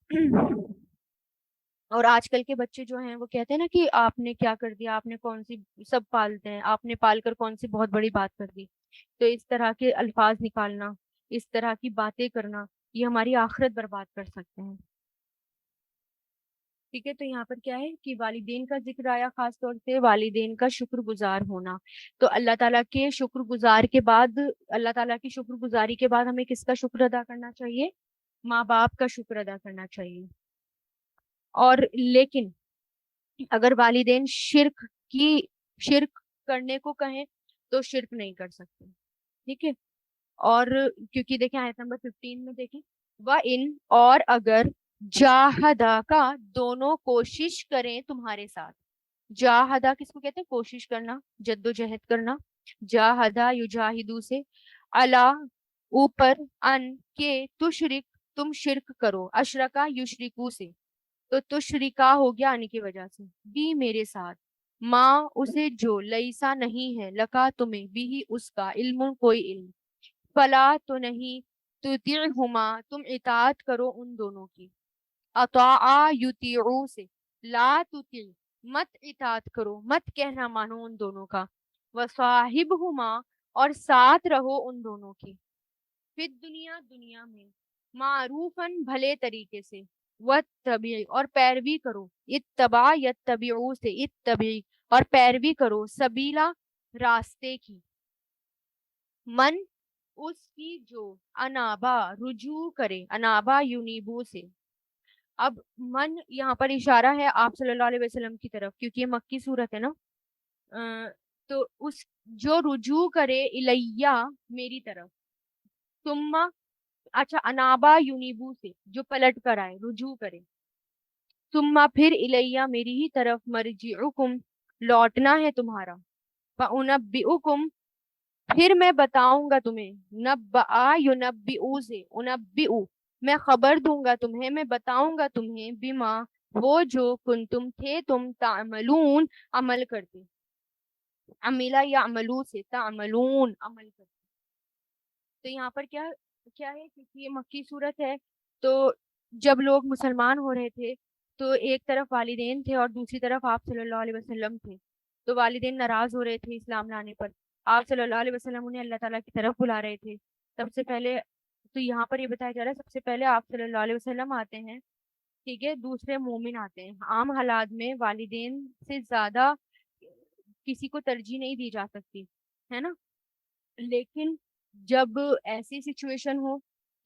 اور آج کل کے بچے جو ہیں وہ کہتے ہیں نا کہ آپ نے کیا کر دیا، آپ نے کون سی، سب پالتے ہیں، آپ نے پال کر کون سی بہت بڑی بات کر دی. تو اس طرح کے الفاظ نکالنا، اس طرح کی باتیں کرنا، یہ ہماری آخرت برباد کر سکتے ہیں. ٹھیک ہے. تو یہاں پر کیا ہے کہ والدین کا ذکر آیا، خاص طور سے والدین کا شکر گزار ہونا. تو اللہ تعالیٰ کے شکر گزار کے بعد، اللہ تعالیٰ کی شکر گزاری کے بعد ہمیں کس کا شکر ادا کرنا چاہیے؟ ماں باپ کا شکر ادا کرنا چاہیے. اور لیکن اگر والدین شرک کرنے کو کہیں تو شرک نہیں کر سکتے. ٹھیک ہے. اور کیونکہ دیکھیں آیت نمبر 15 میں دیکھیں، وَإِن، اور اگر جاہدہ کا، دونوں کوشش کریں تمہارے ساتھ. جاہدہ کس کو کہتے ہیں؟ کوشش کرنا، جد و جہد کرنا. جاہدہ یجاہدو سے، اللہ اوپر، ان کے، تشرک تم شرک کرو، اشرکا یشرکو سے، تو تشریکا ہو گیا آنے کی وجہ سے، بھی میرے ساتھ، ماں اسے جو، لیسا نہیں ہے، لکا تمہیں، بھی اس کا، علم کوئی علم، فلا تو نہیں، تطیعہما تم اطاعت کرو ان دونوں کی. اطاع یطیعو سے، لا تطیع مت اطاعت کرو، مت کہنا مانو ان دونوں کا. وصاحبہما اور ساتھ رہو ان دونوں کی، فی دنیا دنیا میں، معروفاً بھلے طریقے سے، واتبعی اور پیروی کرو، اتبع یتبعو سے، اتبعی اور پیروی کرو، سبیلا راستے کی، من اس کی جو، انابا رجوع کرے، انابا یونیبو سے. اب من یہاں پر اشارہ ہے آپ صلی اللہ علیہ وسلم کی طرف، کیونکہ یہ مکی صورت ہے نا. تو اس جو رجوع کرے الیہ میری طرف، ثم، اچھا انابا یونیبو سے جو پلٹ کر آئے، رجوع کرے، ثم پھر الیہ میری ہی طرف، مرجعکم لوٹنا ہے تمہارا، فانبئکم پھر میں بتاؤں گا تمہیں، نبأ ینبئو سے، انبئو میں خبر دوں گا تمہیں، میں بتاؤں گا تمہیں، بما وہ جو کنتم تھے تم، تعملون عمل کرتے، عملہ یعملو سے، تعملون عمل کرتے. تو یہاں پر کیا کیا ہے، کیونکہ یہ مکی صورت ہے، تو جب لوگ مسلمان ہو رہے تھے تو ایک طرف والدین تھے اور دوسری طرف آپ صلی اللہ علیہ وسلم تھے. تو والدین ناراض ہو رہے تھے اسلام لانے پر، آپ صلی اللہ علیہ وسلم انہیں اللہ تعالیٰ کی طرف بلا رہے تھے. سب سے پہلے تو یہاں پر یہ بتایا جا رہا ہے، سب سے پہلے آپ صلی اللہ علیہ وسلم آتے ہیں، ٹھیک ہے، دوسرے مومن آتے ہیں. عام حالات میں والدین سے زیادہ کسی کو ترجیح نہیں دی جا سکتی، ہے نا. لیکن جب ایسی سچویشن ہو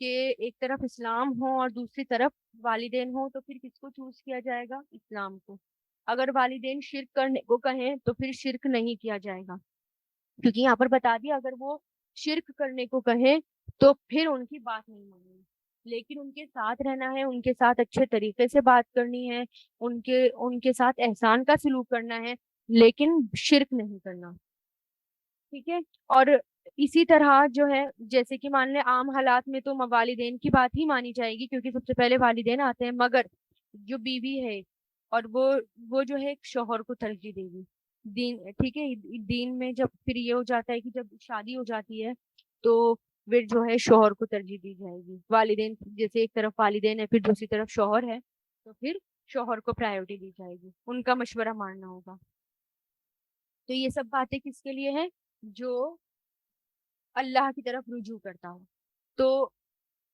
کہ ایک طرف اسلام ہو اور دوسری طرف والدین ہو، تو پھر کس کو چوز کیا جائے گا؟ اسلام کو. اگر والدین شرک کرنے کو کہیں تو پھر شرک نہیں کیا جائے گا، کیونکہ یہاں پر بتا دیا اگر وہ شرک کرنے کو کہیں تو پھر ان کی بات نہیں ماننی، لیکن ان کے ساتھ رہنا ہے، ان کے ساتھ اچھے طریقے سے بات کرنی ہے، ان کے ساتھ احسان کا سلوک کرنا ہے، لیکن شرک نہیں کرنا. ٹھیک ہے. اور اسی طرح جو ہے، جیسے کہ مان لیں عام حالات میں تو والدین کی بات ہی مانی جائے گی کیونکہ سب سے پہلے والدین آتے ہیں، مگر جو بیوی ہے اور وہ جو ہے شوہر کو ترجیح دے گی. دین، ٹھیک ہے، دین میں جب پھر یہ ہو جاتا ہے کہ جب شادی ہو جاتی ہے تو پھر جو ہے شوہر کو ترجیح دی جائے گی. والدین جیسے ایک طرف والدین ہے پھر دوسری طرف شوہر ہے، تو پھر شوہر کو پرائیورٹی دی جائے گی، ان کا مشورہ ماننا ہوگا. تو یہ سب باتیں کس کے لیے ہیں؟ جو اللہ کی طرف رجوع کرتا ہو. تو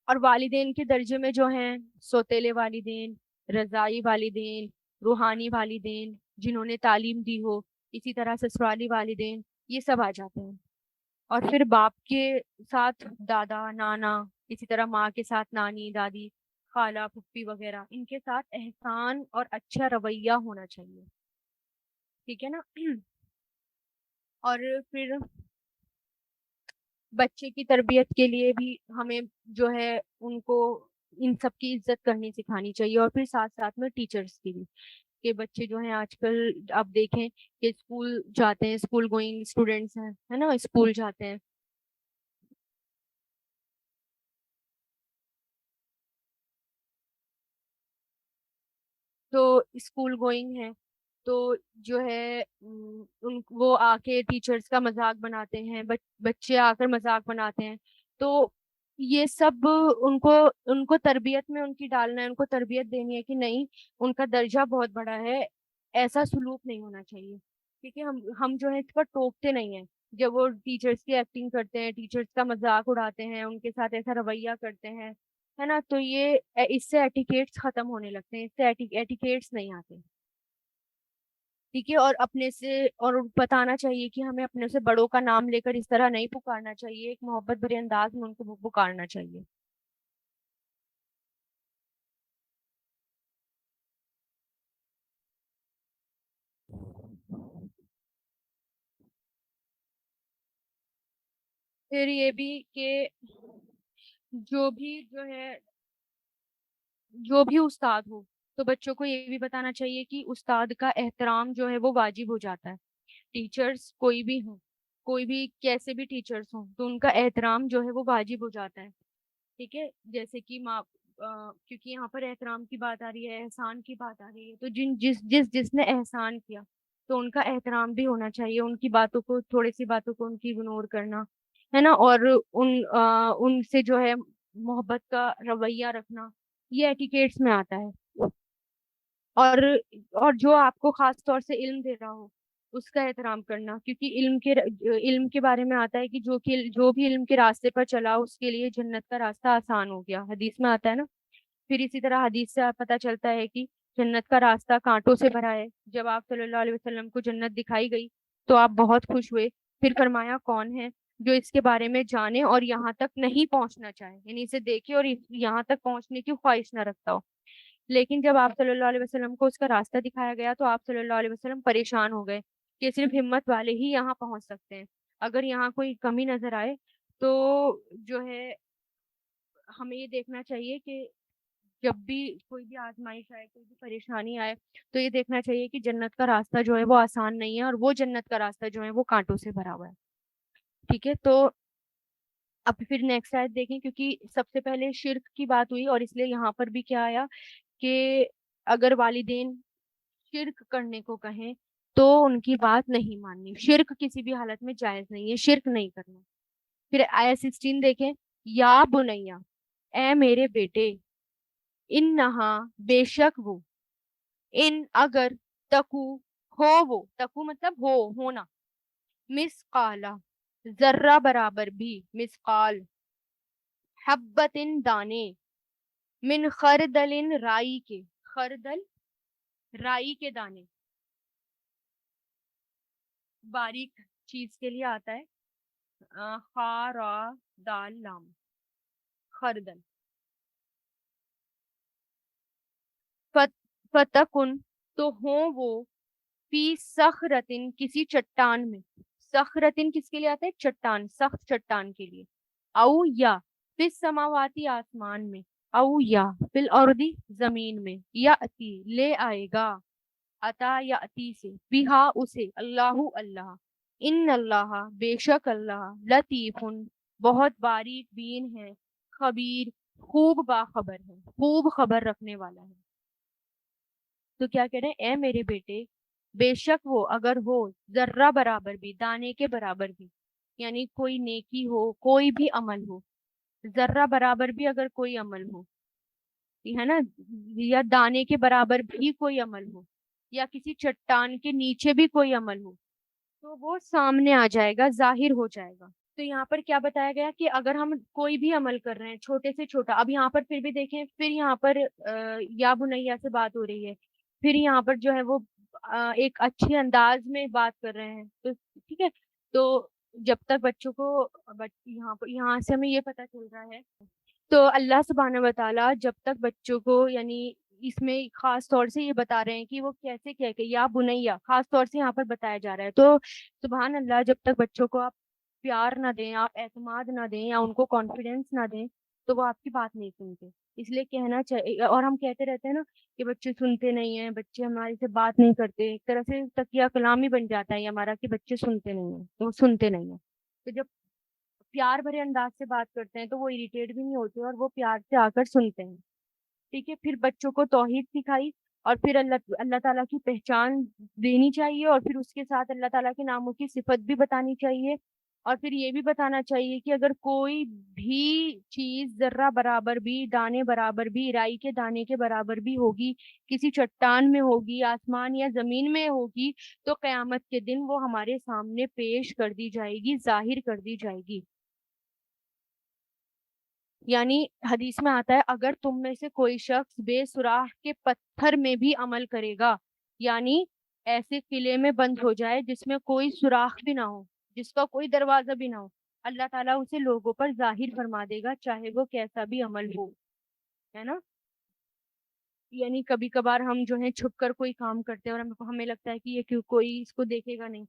اور والدین کے درجے میں جو ہیں سوتیلے والدین، رضائی والدین، روحانی والدین جنہوں نے تعلیم دی ہو، اسی طرح سسرالی والدین، یہ سب آ جاتے ہیں. اور پھر باپ کے ساتھ دادا نانا، اسی طرح ماں کے ساتھ نانی دادی خالہ پھپھی وغیرہ، ان کے ساتھ احسان اور اچھا رویہ ہونا چاہیے. ٹھیک ہے نا. اور پھر بچے کی تربیت کے لیے بھی ہمیں جو ہے ان کو ان سب کی عزت کرنی سکھانی چاہیے. اور پھر ساتھ ساتھ میں ٹیچرس کی بھی، کہ بچے جو ہیں آج کل آپ دیکھیں کہ اسکول جاتے ہیں، اسکول گوئنگ اسٹوڈینٹس ہیں، ہے نا، اسکول جاتے ہیں. تو اسکول گوئنگ ہے تو جو ہے وہ آ کے ٹیچرس کا مذاق بناتے ہیں، بچے آ کر مذاق بناتے ہیں. تو یہ سب ان کو تربیت میں ان کی ڈالنا ہے، ان کو تربیت دینی ہے کہ نہیں، ان کا درجہ بہت بڑا ہے، ایسا سلوک نہیں ہونا چاہیے. کیونکہ ہم جو ہے اس پر ٹوکتے نہیں ہیں جب وہ ٹیچرس کی ایکٹنگ کرتے ہیں، ٹیچرس کا مذاق اڑاتے ہیں، ان کے ساتھ ایسا رویہ کرتے ہیں، ہے نا. تو یہ اس سے ایٹیکیٹس ختم ہونے لگتے ہیں، اس سے ایٹیکیٹس نہیں آتے. ٹھیک ہے. اور اپنے سے اور بتانا چاہیے کہ ہمیں اپنے سے بڑوں کا نام لے کر اس طرح نہیں پکارنا چاہیے، ایک محبت بھرے انداز میں ان کو پکارنا چاہیے. پھر یہ بھی کہ جو بھی استاد ہو تو بچوں کو یہ بھی بتانا چاہیے کہ استاد کا احترام جو ہے وہ واجب ہو جاتا ہے. ٹیچرس کوئی بھی ہوں، کوئی بھی کیسے بھی ٹیچرس ہوں، تو ان کا احترام جو ہے وہ واجب ہو جاتا ہے. ٹھیک ہے. جیسے کہ کیونکہ یہاں پر احترام کی بات آ رہی ہے، احسان کی بات آ رہی ہے، تو جس نے احسان کیا تو ان کا احترام بھی ہونا چاہیے. ان کی باتوں کو، تھوڑی سی باتوں کو ان کی اگنور کرنا، ہے نا. اور ان سے جو ہے محبت کا رویہ رکھنا، یہ ایٹیکیٹس میں آتا ہے. اور اور جو آپ کو خاص طور سے علم دے رہا ہو اس کا احترام کرنا، کیونکہ علم کے بارے میں آتا ہے کہ جو بھی علم کے راستے پر چلا اس کے لیے جنت کا راستہ آسان ہو گیا، حدیث میں آتا ہے نا. پھر اسی طرح حدیث سے پتہ چلتا ہے کہ جنت کا راستہ کانٹوں سے بھرا ہے. جب آپ صلی اللہ علیہ وسلم کو جنت دکھائی گئی تو آپ بہت خوش ہوئے. پھر فرمایا کون ہے جو اس کے بارے میں جانے اور یہاں تک نہیں پہنچنا چاہے، یعنی اسے دیکھے اور یہاں تک پہنچنے کی خواہش نہ رکھتا ہو. لیکن جب آپ صلی اللہ علیہ وسلم کو اس کا راستہ دکھایا گیا تو آپ صلی اللہ علیہ وسلم پریشان ہو گئے کہ صرف ہمت والے ہی یہاں پہنچ سکتے ہیں. اگر یہاں کوئی کمی نظر آئے تو جو ہے ہمیں یہ دیکھنا چاہیے کہ جب بھی کوئی بھی آزمائش آئے، کوئی بھی پریشانی آئے، تو یہ دیکھنا چاہیے کہ جنت کا راستہ جو ہے وہ آسان نہیں ہے، اور وہ جنت کا راستہ جو ہے وہ کانٹوں سے بھرا ہوا ہے. ٹھیک ہے. تو اب پھر نیکسٹ آیت دیکھیں، کیونکہ سب سے پہلے شرک کی بات ہوئی اور اس لیے یہاں پر بھی کیا آیا کہ اگر والدین شرک کرنے کو کہیں تو ان کی بات نہیں ماننی. شرک کسی بھی حالت میں جائز نہیں ہے، شرک نہیں کرنا. پھر آیا 16 دیکھیں، یا بنیا، اے میرے بیٹے، ان نہا، بے شک وہ، ان اگر، تکو، ہو وہ، تکو مطلب ہونا، مسقالا، ذرہ برابر بھی، مسقال، حبتن دانے، من خردل، رائی کے، خردل رائی کے دانے، باریک چیز کے لیے آتا ہے خا را دال لام، خردل. فتکن، تو ہوں وہ، فی صخرتن، کسی چٹان میں. صخرتن کس کے لیے آتا ہے؟ چٹان، سخت چٹان کے لیے. او یا فی السماواتی، آسمان میں. او یا فی الارضی، زمین میں. یا اتی، لے آئے گا، عطا یا اتی سے، بہا اسے، اللہ اللہ، ان اللہ، بے شک اللہ، لطیف، بہت باریک بین ہے، خبیر، خوب باخبر ہے، خوب خبر رکھنے والا ہے. تو کیا کہہ رہے ہیں؟ اے میرے بیٹے، بے شک وہ اگر ہو ذرہ برابر بھی، دانے کے برابر بھی، یعنی کوئی نیکی ہو، کوئی بھی عمل ہو، ذرہ برابر بھی اگر کوئی عمل ہو، ہے نا، یا دانے کے برابر بھی کوئی عمل ہو، یا کسی چٹان کے نیچے بھی کوئی عمل ہو، تو وہ سامنے آ جائے گا، ظاہر ہو جائے گا. تو یہاں پر کیا بتایا گیا کہ اگر ہم کوئی بھی عمل کر رہے ہیں چھوٹے سے چھوٹا، اب یہاں پر پھر بھی دیکھیں، پھر یہاں پر یا بنیا سے بات ہو رہی ہے، پھر یہاں پر جو ہے وہ ایک اچھے انداز میں بات کر رہے ہیں، تو ٹھیک ہے. تو جب تک بچوں کو یہاں سے ہمیں یہ پتا چل رہا ہے، تو اللہ سبحانہ و تعالیٰ جب تک بچوں کو یعنی اس میں خاص طور سے یہ بتا رہے ہیں کہ وہ کیسے کہہ کے یا بنیا خاص طور سے یہاں پر بتایا جا رہا ہے. تو سبحان اللہ، جب تک بچوں کو آپ پیار نہ دیں، آپ اعتماد نہ دیں یا ان کو کانفیڈینس نہ دیں، تو وہ آپ کی بات نہیں سنتے. اس لیے کہنا چاہیے، اور ہم کہتے رہتے ہیں نا کہ بچے سنتے نہیں ہیں، بچے ہمارے سے بات نہیں کرتے، ایک طرح سے تکیہ کلام ہی بن جاتا ہے یہ ہمارا کہ بچے سنتے نہیں ہیں، تو وہ سنتے نہیں ہیں. تو جب پیار بھرے انداز سے بات کرتے ہیں تو وہ اریٹیٹ بھی نہیں ہوتے اور وہ پیار سے آ کر سنتے ہیں. ٹھیک ہے. پھر بچوں کو توحید سکھائی، اور پھر اللہ تعالیٰ کی پہچان دینی چاہیے، اور پھر اس کے ساتھ اللہ تعالیٰ کے ناموں کی صفت بھی بتانی چاہیے، اور پھر یہ بھی بتانا چاہیے کہ اگر کوئی بھی چیز ذرہ برابر بھی، دانے برابر بھی، رائی کے دانے کے برابر بھی ہوگی، کسی چٹان میں ہوگی، آسمان یا زمین میں ہوگی، تو قیامت کے دن وہ ہمارے سامنے پیش کر دی جائے گی، ظاہر کر دی جائے گی. یعنی حدیث میں آتا ہے اگر تم میں سے کوئی شخص بے سوراخ کے پتھر میں بھی عمل کرے گا، یعنی ایسے قلعے میں بند ہو جائے جس میں کوئی سوراخ بھی نہ ہو، جس کا کوئی دروازہ بھی نہ ہو، اللہ تعالیٰ اسے لوگوں پر ظاہر فرما دے گا، چاہے وہ کیسا بھی عمل ہو. ہے نا. یعنی کبھی کبھار ہم جو ہے چھپ کر کوئی کام کرتے ہیں اور ہمیں لگتا ہے کہ یہ کیوں کوئی اس کو دیکھے گا نہیں.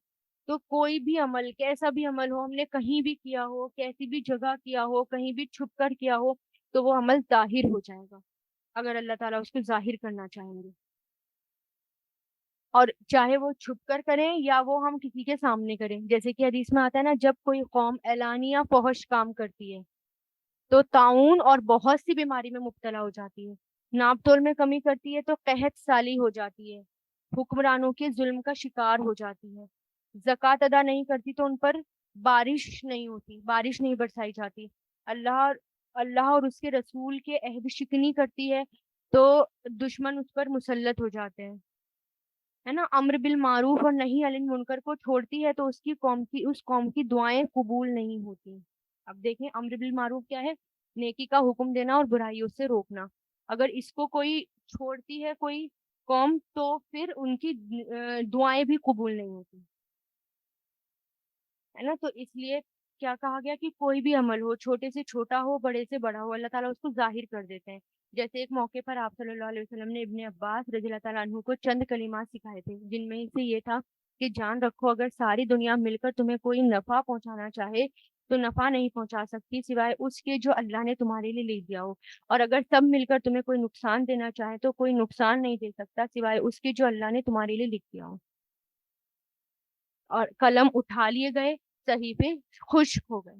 تو کوئی بھی عمل، کیسا بھی عمل ہو، ہم نے کہیں بھی کیا ہو، کیسی بھی جگہ کیا ہو، کہیں بھی چھپ کر کیا ہو، تو وہ عمل ظاہر ہو جائے گا اگر اللہ تعالیٰ اس کو ظاہر کرنا چاہیں گے. اور چاہے وہ چھپ کر کریں یا وہ ہم کسی کے سامنے کریں، جیسے کہ حدیث میں آتا ہے نا، جب کوئی قوم اعلانیہ فحش کام کرتی ہے تو طاعون اور بہت سی بیماری میں مبتلا ہو جاتی ہے، ناپ تول میں کمی کرتی ہے تو قحط سالی ہو جاتی ہے، حکمرانوں کے ظلم کا شکار ہو جاتی ہے، زکوٰۃ ادا نہیں کرتی تو ان پر بارش نہیں ہوتی، بارش نہیں برسائی جاتی، اللہ اللہ اور اس کے رسول کے عہد شکنی کرتی ہے تو دشمن اس پر مسلط ہو جاتے ہیں. ہے نا. امر بالمعروف اور نہی عن المنکر کو چھوڑتی ہے تو اس قوم کی دعائیں قبول نہیں ہوتی. اب دیکھیں امر بالمعروف کیا ہے؟ نیکی کا حکم دینا اور برائیوں سے روکنا. اگر اس کو کوئی چھوڑتی ہے کوئی قوم تو پھر ان کی دعائیں بھی قبول نہیں ہوتی. ہے نا. تو اس لیے کیا کہا گیا کہ کوئی بھی عمل ہو، چھوٹے سے چھوٹا ہو، بڑے سے بڑا ہو، اللہ تعالیٰ اس کو ظاہر کر دیتے ہیں. جیسے ایک موقع پر آپ صلی اللہ علیہ وسلم نے ابن عباس رضی اللہ تعالیٰ عنہ کو چند کلمات سکھائے تھے، جن میں سے یہ تھا کہ جان رکھو اگر ساری دنیا مل کر تمہیں کوئی نفع پہنچانا چاہے تو نفع نہیں پہنچا سکتی سوائے اس کے جو اللہ نے تمہارے لیے لکھ دیا ہو، اور اگر سب مل کر تمہیں کوئی نقصان دینا چاہے تو کوئی نقصان نہیں دے سکتا سوائے اس کے جو اللہ نے تمہارے لیے لکھ دیا ہو. اور قلم اٹھا لیے گئے، صحیفے خشک ہو گئے.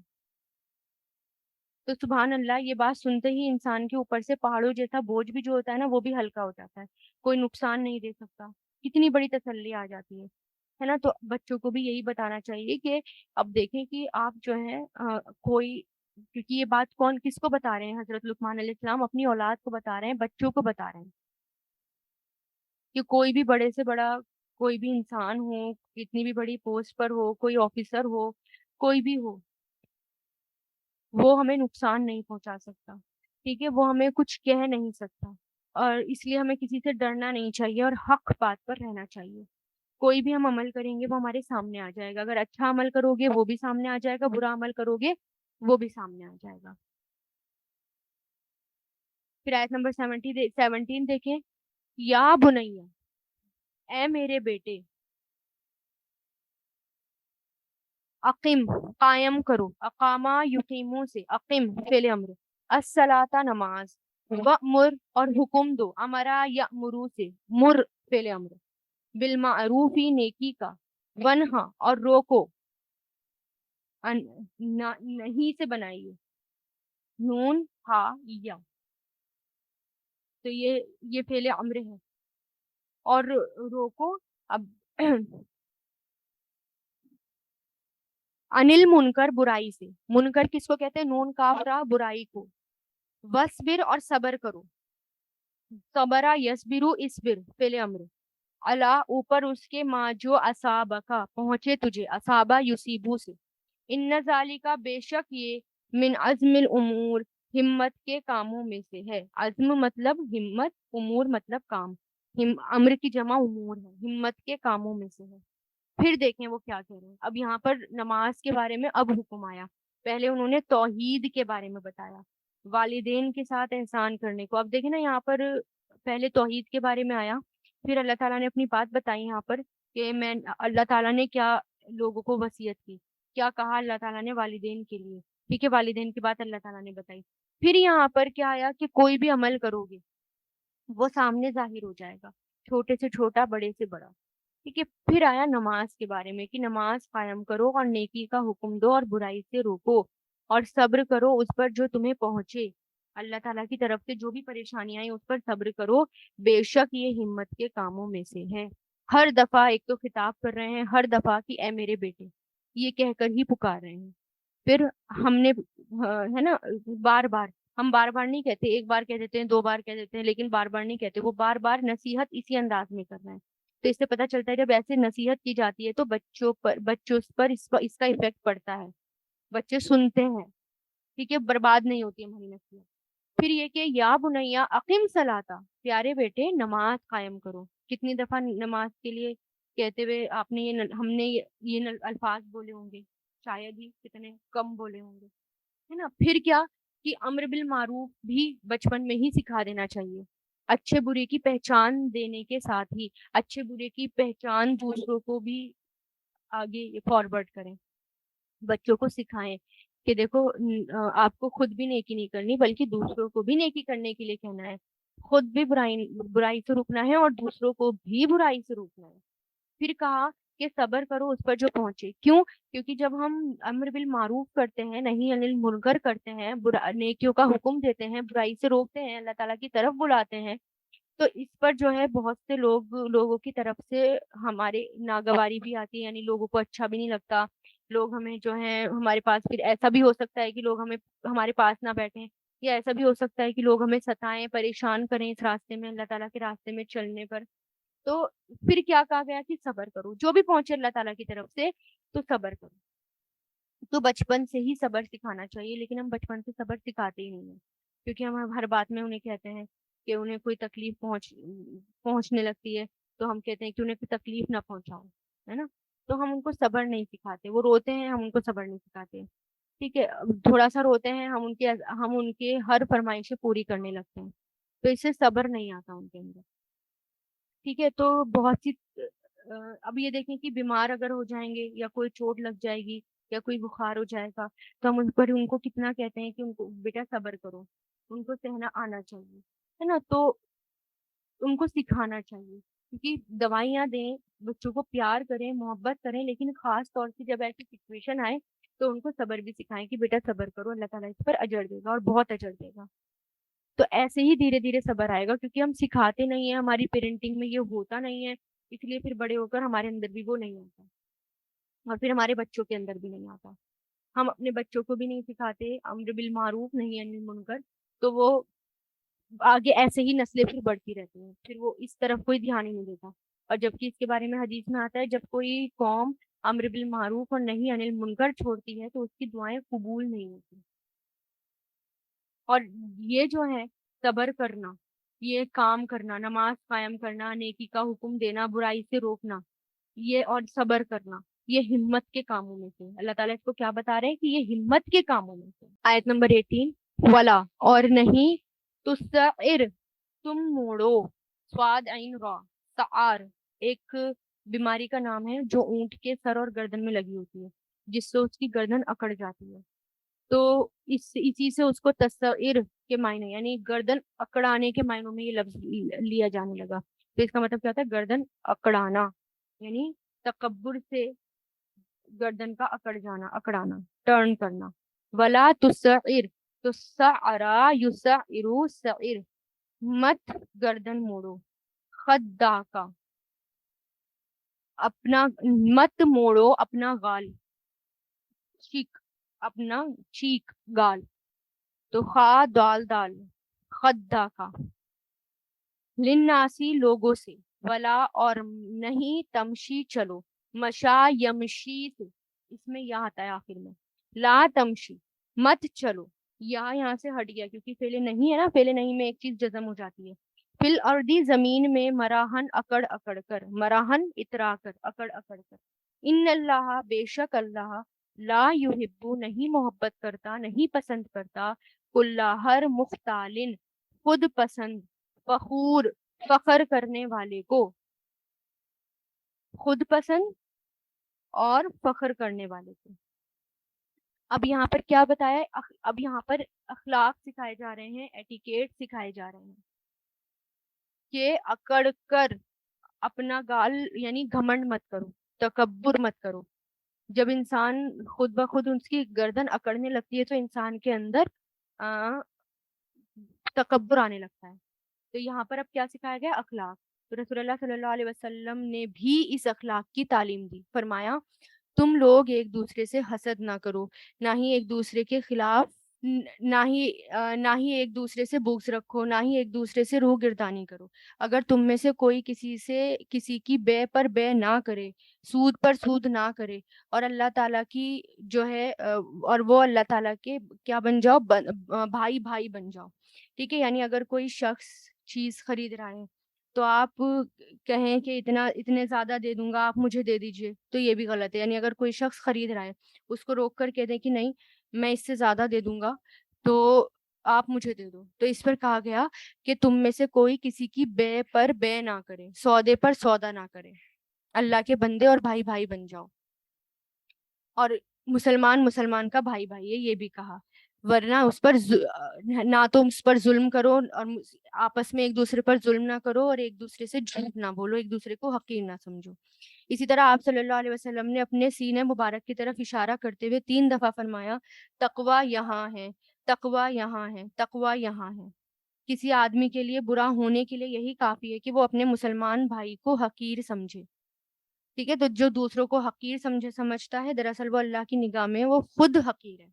تو سبحان اللہ، یہ بات سنتے ہی انسان کے اوپر سے پہاڑوں جیسا بوجھ بھی جو ہوتا ہے نا وہ بھی ہلکا ہو جاتا ہے. کوئی نقصان نہیں دے سکتا، کتنی بڑی تسلی آ جاتی ہے نا. تو بچوں کو بھی یہی بتانا چاہیے کہ اب دیکھیں کہ آپ جو ہے کوئی، کیونکہ یہ بات کون کس کو بتا رہے ہیں؟ حضرت لقمان علیہ السلام اپنی اولاد کو بتا رہے ہیں، بچوں کو بتا رہے ہیں کہ کوئی بھی بڑے سے بڑا کوئی بھی انسان ہو، کتنی بھی بڑی پوسٹ پر ہو، کوئی آفیسر ہو، کوئی بھی ہو، وہ ہمیں نقصان نہیں پہنچا سکتا. ٹھیک ہے. وہ ہمیں کچھ کہہ نہیں سکتا، اور اس لیے ہمیں کسی سے ڈرنا نہیں چاہیے اور حق بات پر رہنا چاہیے. کوئی بھی ہم عمل کریں گے وہ ہمارے سامنے آ جائے گا. اگر اچھا عمل کرو گے وہ بھی سامنے آ جائے گا، برا عمل کرو گے وہ بھی سامنے آ جائے گا. پھر آیت نمبر 17 دیکھیں. یا بنیا، اے میرے بیٹے، اقیم قائم کرو، اقامہ یقیموں سے، اقیم فعل امر، الصلاۃ نماز، وامر اور حکم دو، امرا یامرو سے، مر فعل امر، بالمعروف نیکی کا، ونہا اور روکو، نہیں سے بنائیے، نون ہا یا، تو یہ فعل امر ہے. اور روکو، اب انل منکر برائی سے، منکر کس کو کہتے ہیں؟ نون کاف را برائی کو. وصبر اور صبر کرو، صبرا یصبرو اسبر فعل امر، اللہ اوپر اس کے ما جو اصابہ کا پہنچے تجھے، اصابہ یصیبو سے، ان ذالکا بے شک یہ من عزم الامور ہمت کے کاموں میں سے ہے. عزم مطلب ہمت، امور مطلب کام. امر کی جمع امور ہے، ہمت کے کاموں میں سے ہے. پھر دیکھیں وہ کیا کہہ رہے ہیں. اب یہاں پر نماز کے بارے میں اب حکم آیا. پہلے انہوں نے توحید کے بارے میں بتایا، والدین کے ساتھ احسان کرنے کو. اب دیکھیں نا یہاں پر پہلے توحید کے بارے میں آیا، پھر اللہ تعالیٰ نے اپنی بات بتائی یہاں پر کہ میں اللہ تعالیٰ نے کیا لوگوں کو وصیت کی، کیا کہا اللہ تعالیٰ نے والدین کے لیے. ٹھیک ہے، والدین کی بات اللہ تعالیٰ نے بتائی. پھر یہاں پر کیا آیا کہ کوئی بھی عمل کرو گے وہ سامنے ظاہر ہو جائے گا، چھوٹے سے چھوٹا، بڑے سے بڑا. ٹھیک ہے، پھر آیا نماز کے بارے میں کہ نماز قائم کرو اور نیکی کا حکم دو اور برائی سے روکو اور صبر کرو اس پر جو تمہیں پہنچے. اللہ تعالیٰ کی طرف سے جو بھی پریشانیاں آئیں اس پر صبر کرو، بے شک یہ ہمت کے کاموں میں سے ہے. ہر دفعہ ایک تو خطاب کر رہے ہیں، ہر دفعہ کہ اے میرے بیٹے، یہ کہہ کر ہی پکار رہے ہیں. پھر ہم نے ہے نا بار بار، ہم بار بار نہیں کہتے، ایک بار کہہ دیتے ہیں، دو بار کہہ دیتے ہیں، لیکن بار بار نہیں کہتے. وہ بار بار نصیحت اسی انداز میں کر رہے ہیں. تو اس سے پتہ چلتا ہے جب ایسے نصیحت کی جاتی ہے تو بچوں پر اس کا افیکٹ پڑتا ہے، بچے سنتے ہیں. ٹھیک ہے، برباد نہیں ہوتی ہماری نصیحت. پھر یہ کہ یا بنیا اقیم صلاتا، پیارے بیٹے نماز قائم کرو. کتنی دفعہ نماز کے لیے کہتے ہوئے آپ نے ہم نے یہ الفاظ بولے ہوں گے، شاید ہی کتنے کم بولے ہوں گے، ہے نا. پھر کیا کہ امر بالمعروف بھی بچپن میں ہی سکھا دینا چاہیے. اچھے برے کی پہچان دینے کے ساتھ ہی اچھے برے کی پہچان دوسروں کو بھی آگے فارورڈ کریں، بچوں کو سکھائیں کہ دیکھو آپ کو خود بھی نیکی نہیں کرنی بلکہ دوسروں کو بھی نیکی کرنے کے لیے کہنا ہے. خود بھی برائی سے روکنا ہے اور دوسروں کو بھی برائی سے روکنا ہے. پھر کہا کہ صبر کرو اس پر جو پہنچے. کیوں؟ کیونکہ جب ہم امر بالمعروف کرتے ہیں، نہیں انل منکر کرتے ہیں، نیکیوں کا حکم دیتے ہیں، برائی سے روکتے ہیں، اللہ تعالیٰ کی طرف بلاتے ہیں، تو اس پر جو ہے بہت سے لوگوں کی طرف سے ہمارے ناگواری بھی آتی ہے، یعنی لوگوں کو اچھا بھی نہیں لگتا. لوگ ہمیں جو ہے ہمارے پاس، پھر ایسا بھی ہو سکتا ہے کہ لوگ ہمارے پاس نہ بیٹھیں، یا ایسا بھی ہو سکتا ہے کہ لوگ ہمیں ستائیں، پریشان کریں اس راستے میں، اللہ تعالیٰ کے راستے میں چلنے پر. تو پھر کیا کہا گیا کہ صبر کرو، جو بھی پہنچے اللہ تعالیٰ کی طرف سے تو صبر کرو. تو بچپن سے ہی صبر سکھانا چاہیے، لیکن ہم بچپن سے صبر سکھاتے ہی نہیں ہیں، کیونکہ ہم ہر بات میں انہیں کہتے ہیں کہ انہیں کوئی تکلیف پہنچنے لگتی ہے تو ہم کہتے ہیں کہ انہیں کوئی تکلیف نہ پہنچاؤ، ہے نا. تو ہم ان کو صبر نہیں سکھاتے. وہ روتے ہیں، ہم ان کو صبر نہیں سکھاتے. ٹھیک ہے، تھوڑا سا روتے ہیں، ہم ان کے ہر فرمائشیں پوری کرنے لگتے ہیں، تو اس سے صبر نہیں آتا ان کے اندر. ٹھیک ہے، تو بہت سی اب یہ دیکھیں کہ بیمار اگر ہو جائیں گے یا کوئی چوٹ لگ جائے گی یا کوئی بخار ہو جائے گا تو ہم ان کو کتنا کہتے ہیں کہ ان کو بیٹا صبر کرو، ان کو سہنا آنا چاہیے، ہے نا. تو ان کو سکھانا چاہیے، کیونکہ دوائیاں دیں، بچوں کو پیار کریں، محبت کریں، لیکن خاص طور سے جب ایسی سچویشن آئے تو ان کو صبر بھی سکھائیں کہ بیٹا صبر کرو، اللہ تعالیٰ اس پر اجر دے گا اور بہت اجر دے گا. تو ایسے ہی دھیرے دھیرے صبر آئے گا، کیونکہ ہم سکھاتے نہیں ہیں، ہماری پیرنٹنگ میں یہ ہوتا نہیں ہے، اس لیے پھر بڑے ہو کر ہمارے اندر بھی وہ نہیں آتا اور پھر ہمارے بچوں کے اندر بھی نہیں آتا. ہم اپنے بچوں کو بھی نہیں سکھاتے امر بالمعروف نہیں انل منکر، تو وہ آگے ایسے ہی نسلیں پھر بڑھتی رہتی ہیں، پھر وہ اس طرف کوئی دھیان ہی نہیں دیتا. اور جبکہ اس کے بارے میں حدیث میں آتا ہے جب کوئی قوم امر بالمعروف اور نہیں انل منکر چھوڑتی ہے تو اس کی دعائیں قبول نہیں ہوتی. اور یہ جو ہے صبر کرنا، یہ کام کرنا، نماز قائم کرنا، نیکی کا حکم دینا، برائی سے روکنا، یہ اور صبر کرنا، یہ ہمت کے کاموں میں سے. اللہ تعالیٰ اس کو کیا بتا رہے ہیں کہ یہ ہمت کے کاموں میں سے. آیت نمبر 18، ولا اور نہیں، تسعر تم موڑو، سواد عین را، سعار ایک بیماری کا نام ہے جو اونٹ کے سر اور گردن میں لگی ہوتی ہے، جس سے اس کی گردن اکڑ جاتی ہے. تو اسی سے اس کو تصعر کے معنی یعنی گردن اکڑانے کے معنوں میں یہ لفظ لیا جانے لگا. تو اس کا مطلب کیا ہوتا ہے؟ گردن اکڑانا، یعنی تکبر سے گردن کا اکڑ جانا، اکڑانا، ٹرن کرنا. ولا تسعر، تسعرا یسعر سعر، مت گردن موڑو، خدا کا اپنا، مت موڑو اپنا گال، چیک، اپنا چیک، گال. تو خا دال دال، خدا کا، لناسی لوگوں سے، ولا اور نہیں، تمشی چلو، مشا یمشی سے، اس میں یا آتا ہے آخر میں، لا تمشی مت چلو، یہاں سے ہٹ گیا کیونکہ فعل نہیں ہے نا، فعل نہیں میں ایک چیز جزم ہو جاتی ہے. فی الارضی زمین میں، مراحن اکڑ اکڑ کر، مراحن اترا کر، اکڑ اکڑ کر. ان اللہ بے شک اللہ، لا یحب نہیں محبت کرتا، نہیں پسند کرتا، کل ہر مختالن خود پسند، فخور فخر کرنے والے کو، خود پسند اور فخر کرنے والے کو. اب یہاں پر کیا بتایا ہے؟ اب یہاں پر اخلاق سکھائے جا رہے ہیں، ایٹیکیٹ سکھائے جا رہے ہیں کہ اکڑ کر اپنا گال یعنی گھمنڈ مت کرو، تکبر مت کرو. جب انسان خود بخود اس کی گردن اکڑنے لگتی ہے تو انسان کے اندر تکبر آنے لگتا ہے. تو یہاں پر اب کیا سکھایا گیا؟ اخلاق. تو رسول اللہ صلی اللہ علیہ وسلم نے بھی اس اخلاق کی تعلیم دی. فرمایا تم لوگ ایک دوسرے سے حسد نہ کرو، نہ ہی ایک دوسرے کے خلاف، نہ ہی ایک دوسرے سے بغض رکھو، نہ ہی ایک دوسرے سے روح گردانی کرو. اگر تم میں سے کوئی کسی کی بے پر بے نہ کرے، سود پر سود نہ کرے، اور اللہ تعالیٰ کی جو ہے اور وہ اللہ تعالیٰ کے کیا بن جاؤ، بھائی بھائی بن جاؤ. ٹھیک ہے، یعنی اگر کوئی شخص چیز خرید رہا ہے تو آپ کہیں کہ اتنے زیادہ دے دوں گا، آپ مجھے دے دیجئے، تو یہ بھی غلط ہے. یعنی اگر کوئی شخص خرید رہا ہے اس کو روک کر کہہ دیں کہ نہیں میں اس سے زیادہ دے دوں گا تو آپ مجھے دے دو. تو اس پر کہا گیا کہ تم میں سے کوئی کسی کی بے پر بے نہ کرے، سودے پر سودا نہ کرے. اللہ کے بندے اور بھائی بھائی بن جاؤ. اور مسلمان کا بھائی بھائی ہے یہ بھی کہا، ورنہ اس پر نہ تو اس پر ظلم کرو، اور آپس میں ایک دوسرے پر ظلم نہ کرو، اور ایک دوسرے سے جھوٹ نہ بولو، ایک دوسرے کو حقیر نہ سمجھو. اسی طرح آپ صلی اللہ علیہ وسلم نے اپنے سینے مبارک کی طرف اشارہ کرتے ہوئے 3 دفعہ فرمایا تقویٰ یہاں ہے، تقویٰ یہاں ہے، تقویٰ یہاں ہے. کسی آدمی کے لیے برا ہونے کے لیے یہی کافی ہے کہ وہ اپنے مسلمان بھائی کو حقیر سمجھے. ٹھیک ہے، تو جو دوسروں کو حقیر سمجھتا ہے دراصل وہ اللہ کی نگاہ میں وہ خود حقیر ہے.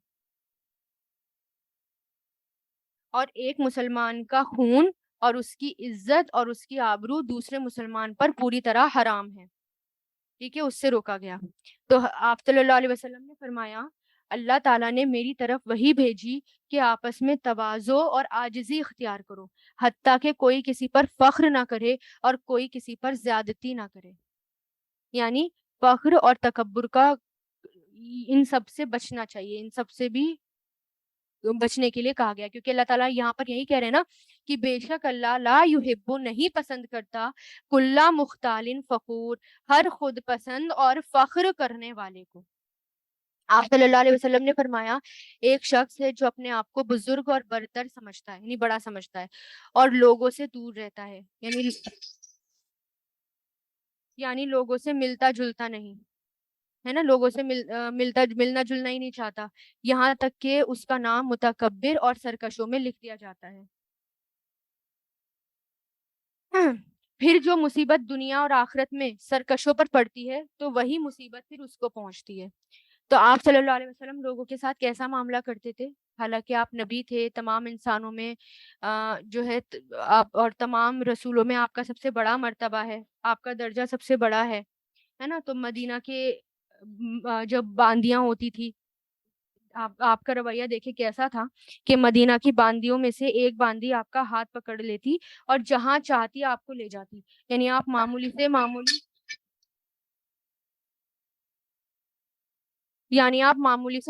اور ایک مسلمان کا خون اور اس کی عزت اور اس کی آبرو دوسرے مسلمان پر پوری طرح حرام ہے. ٹھیک ہے، اس سے روکا گیا. تو آپ صلی اللہ علیہ وسلم نے فرمایا اللہ تعالیٰ نے میری طرف وہی بھیجی کہ آپس میں تواضع اور عاجزی اختیار کرو، حتیٰ کہ کوئی کسی پر فخر نہ کرے اور کوئی کسی پر زیادتی نہ کرے. یعنی فخر اور تکبر کا ان سب سے بچنا چاہیے، ان سب سے بھی بچنے کے لیے کہا گیا، کیونکہ اللہ تعالیٰ یہاں پر یہی کہہ رہے ہیں نا کہ بے شک اللہ لا یحب نہیں پسند کرتا کل مختال فخور ہر خود پسند اور فخر کرنے والے کو. آپ صلی اللہ علیہ وسلم نے فرمایا ایک شخص ہے جو اپنے آپ کو بزرگ اور برتر سمجھتا ہے، یعنی بڑا سمجھتا ہے، اور لوگوں سے دور رہتا ہے، یعنی لوگوں سے ملتا جلتا نہیں ہے نا، لوگوں سے ملنا جلنا ہی نہیں چاہتا، یہاں تک کہ اس کا نام متکبر اور سرکشوں میں لکھ دیا جاتا ہے. پھر جو مصیبت دنیا اور آخرت میں سرکشوں پر پڑتی ہے تو وہی مصیبت پھر اس کو پہنچتی ہے. تو آپ صلی اللہ علیہ وسلم لوگوں کے ساتھ کیسا معاملہ کرتے تھے؟ حالانکہ آپ نبی تھے، تمام انسانوں میں جو ہے آپ اور تمام رسولوں میں آپ کا سب سے بڑا مرتبہ ہے، آپ کا درجہ سب سے بڑا ہے نا. تو مدینہ کے جب باندیاں ہوتی تھی، آپ کا رویہ دیکھے کیسا تھا کہ مدینہ کی باندیوں میں سے ایک باندی آپ کا ہاتھ پکڑ لیتی اور جہاں چاہتی آپ کو لے جاتی. یعنی آپ معمولی سے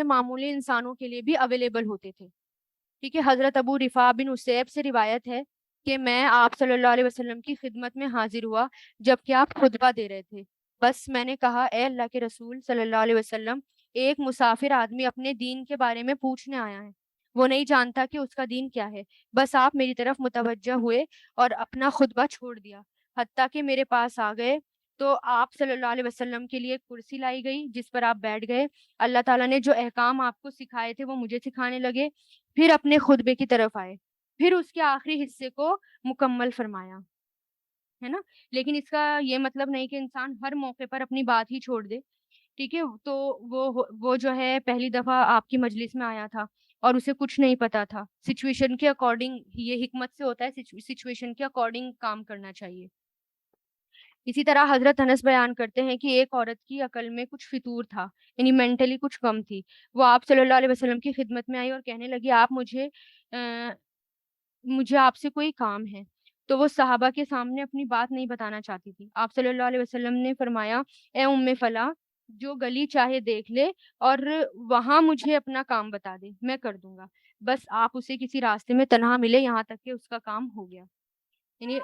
معمولی انسانوں کے لیے بھی اویلیبل ہوتے تھے. ٹھیک ہے، حضرت ابو رفاع بن اسیب سے روایت ہے کہ میں آپ صلی اللہ علیہ وسلم کی خدمت میں حاضر ہوا جبکہ آپ خطبہ دے رہے تھے. بس میں نے کہا اے اللہ کے رسول صلی اللہ علیہ وسلم، ایک مسافر آدمی اپنے دین کے بارے میں پوچھنے آیا ہے، وہ نہیں جانتا کہ اس کا دین کیا ہے. بس آپ میری طرف متوجہ ہوئے اور اپنا خطبہ چھوڑ دیا، حتیٰ کہ میرے پاس آ گئے تو آپ صلی اللہ علیہ وسلم کے لیے ایک کرسی لائی گئی جس پر آپ بیٹھ گئے. اللہ تعالیٰ نے جو احکام آپ کو سکھائے تھے وہ مجھے سکھانے لگے، پھر اپنے خطبے کی طرف آئے، پھر اس کے آخری حصے کو مکمل فرمایا، ہے نا. لیکن اس کا یہ مطلب نہیں کہ انسان ہر موقع پر اپنی بات ہی چھوڑ دے. ٹھیک ہے، تو وہ جو ہے پہلی دفعہ آپ کی مجلس میں آیا تھا اور اسے کچھ نہیں پتا تھا. سچویشن کے اکارڈنگ، یہ حکمت سے ہوتا ہے، سچویشن کے اکارڈنگ کام کرنا چاہیے. اسی طرح حضرت انس بیان کرتے ہیں کہ ایک عورت کی عقل میں کچھ فطور تھا، یعنی مینٹلی کچھ کم تھی. وہ آپ صلی اللہ علیہ وسلم کی خدمت میں آئی اور کہنے لگی آپ مجھے آپ سے کوئی کام ہے. تو وہ صحابہ کے سامنے اپنی بات نہیں بتانا چاہتی تھی. آپ صلی اللہ علیہ وسلم نے فرمایا اے ام فلاں، جو گلی چاہے دیکھ لے اور وہاں مجھے اپنا کام بتا دے، میں کر دوں گا. بس آپ اسے کسی راستے میں تنہا ملے یہاں تک کہ اس کا کام ہو گیا. یعنی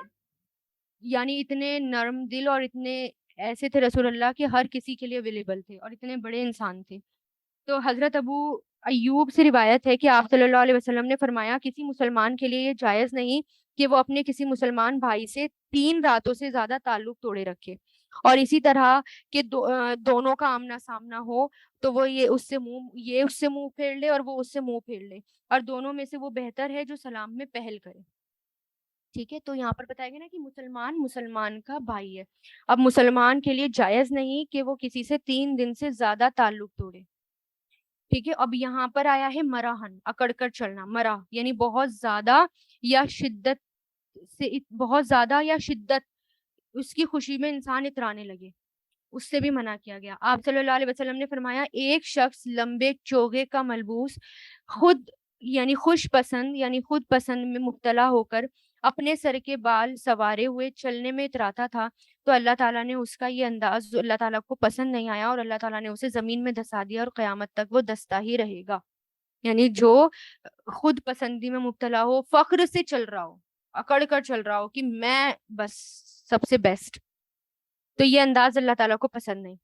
یعنی اتنے نرم دل اور اتنے ایسے تھے رسول اللہ کہ ہر کسی کے لیے اویلیبل تھے اور اتنے بڑے انسان تھے. تو حضرت ابو ایوب سے روایت ہے کہ آپ صلی اللہ علیہ وسلم نے فرمایا کسی مسلمان کے لیے یہ جائز نہیں کہ وہ اپنے کسی مسلمان بھائی سے 3 راتوں سے زیادہ تعلق توڑے رکھے. اور اسی طرح کہ دونوں کا آمنا سامنا ہو تو وہ یہ اس سے منہ پھیر لے اور وہ اس سے منہ پھیر لے، اور دونوں میں سے وہ بہتر ہے جو سلام میں پہل کرے. ٹھیک ہے، تو یہاں پر بتایا گیا نا کہ مسلمان مسلمان کا بھائی ہے. اب مسلمان کے لیے جائز نہیں کہ وہ کسی سے 3 دن سے زیادہ تعلق توڑے. ٹھیک ہے، اب یہاں پر آیا ہے مراہن، اکڑ کر چلنا. مرا یعنی بہت زیادہ یا شدت اس کی خوشی میں انسان اترانے لگے، اس سے بھی منع کیا گیا. آپ صلی اللہ علیہ وسلم نے فرمایا ایک شخص لمبے چوگے کا ملبوس خود یعنی خود پسند میں مبتلا ہو کر اپنے سر کے بال سوارے ہوئے چلنے میں اتراتا تھا تو اللہ تعالیٰ نے اس کا یہ انداز اللہ تعالیٰ کو پسند نہیں آیا اور اللہ تعالیٰ نے اسے زمین میں دھسا دیا اور قیامت تک وہ دستا ہی رہے گا. یعنی جو خود پسندی میں مبتلا ہو، فخر سے چل رہا ہو، اکڑ کر چل رہا ہو کہ میں بس سب سے بیسٹ، تو یہ انداز اللہ تعالیٰ کو پسند نہیں.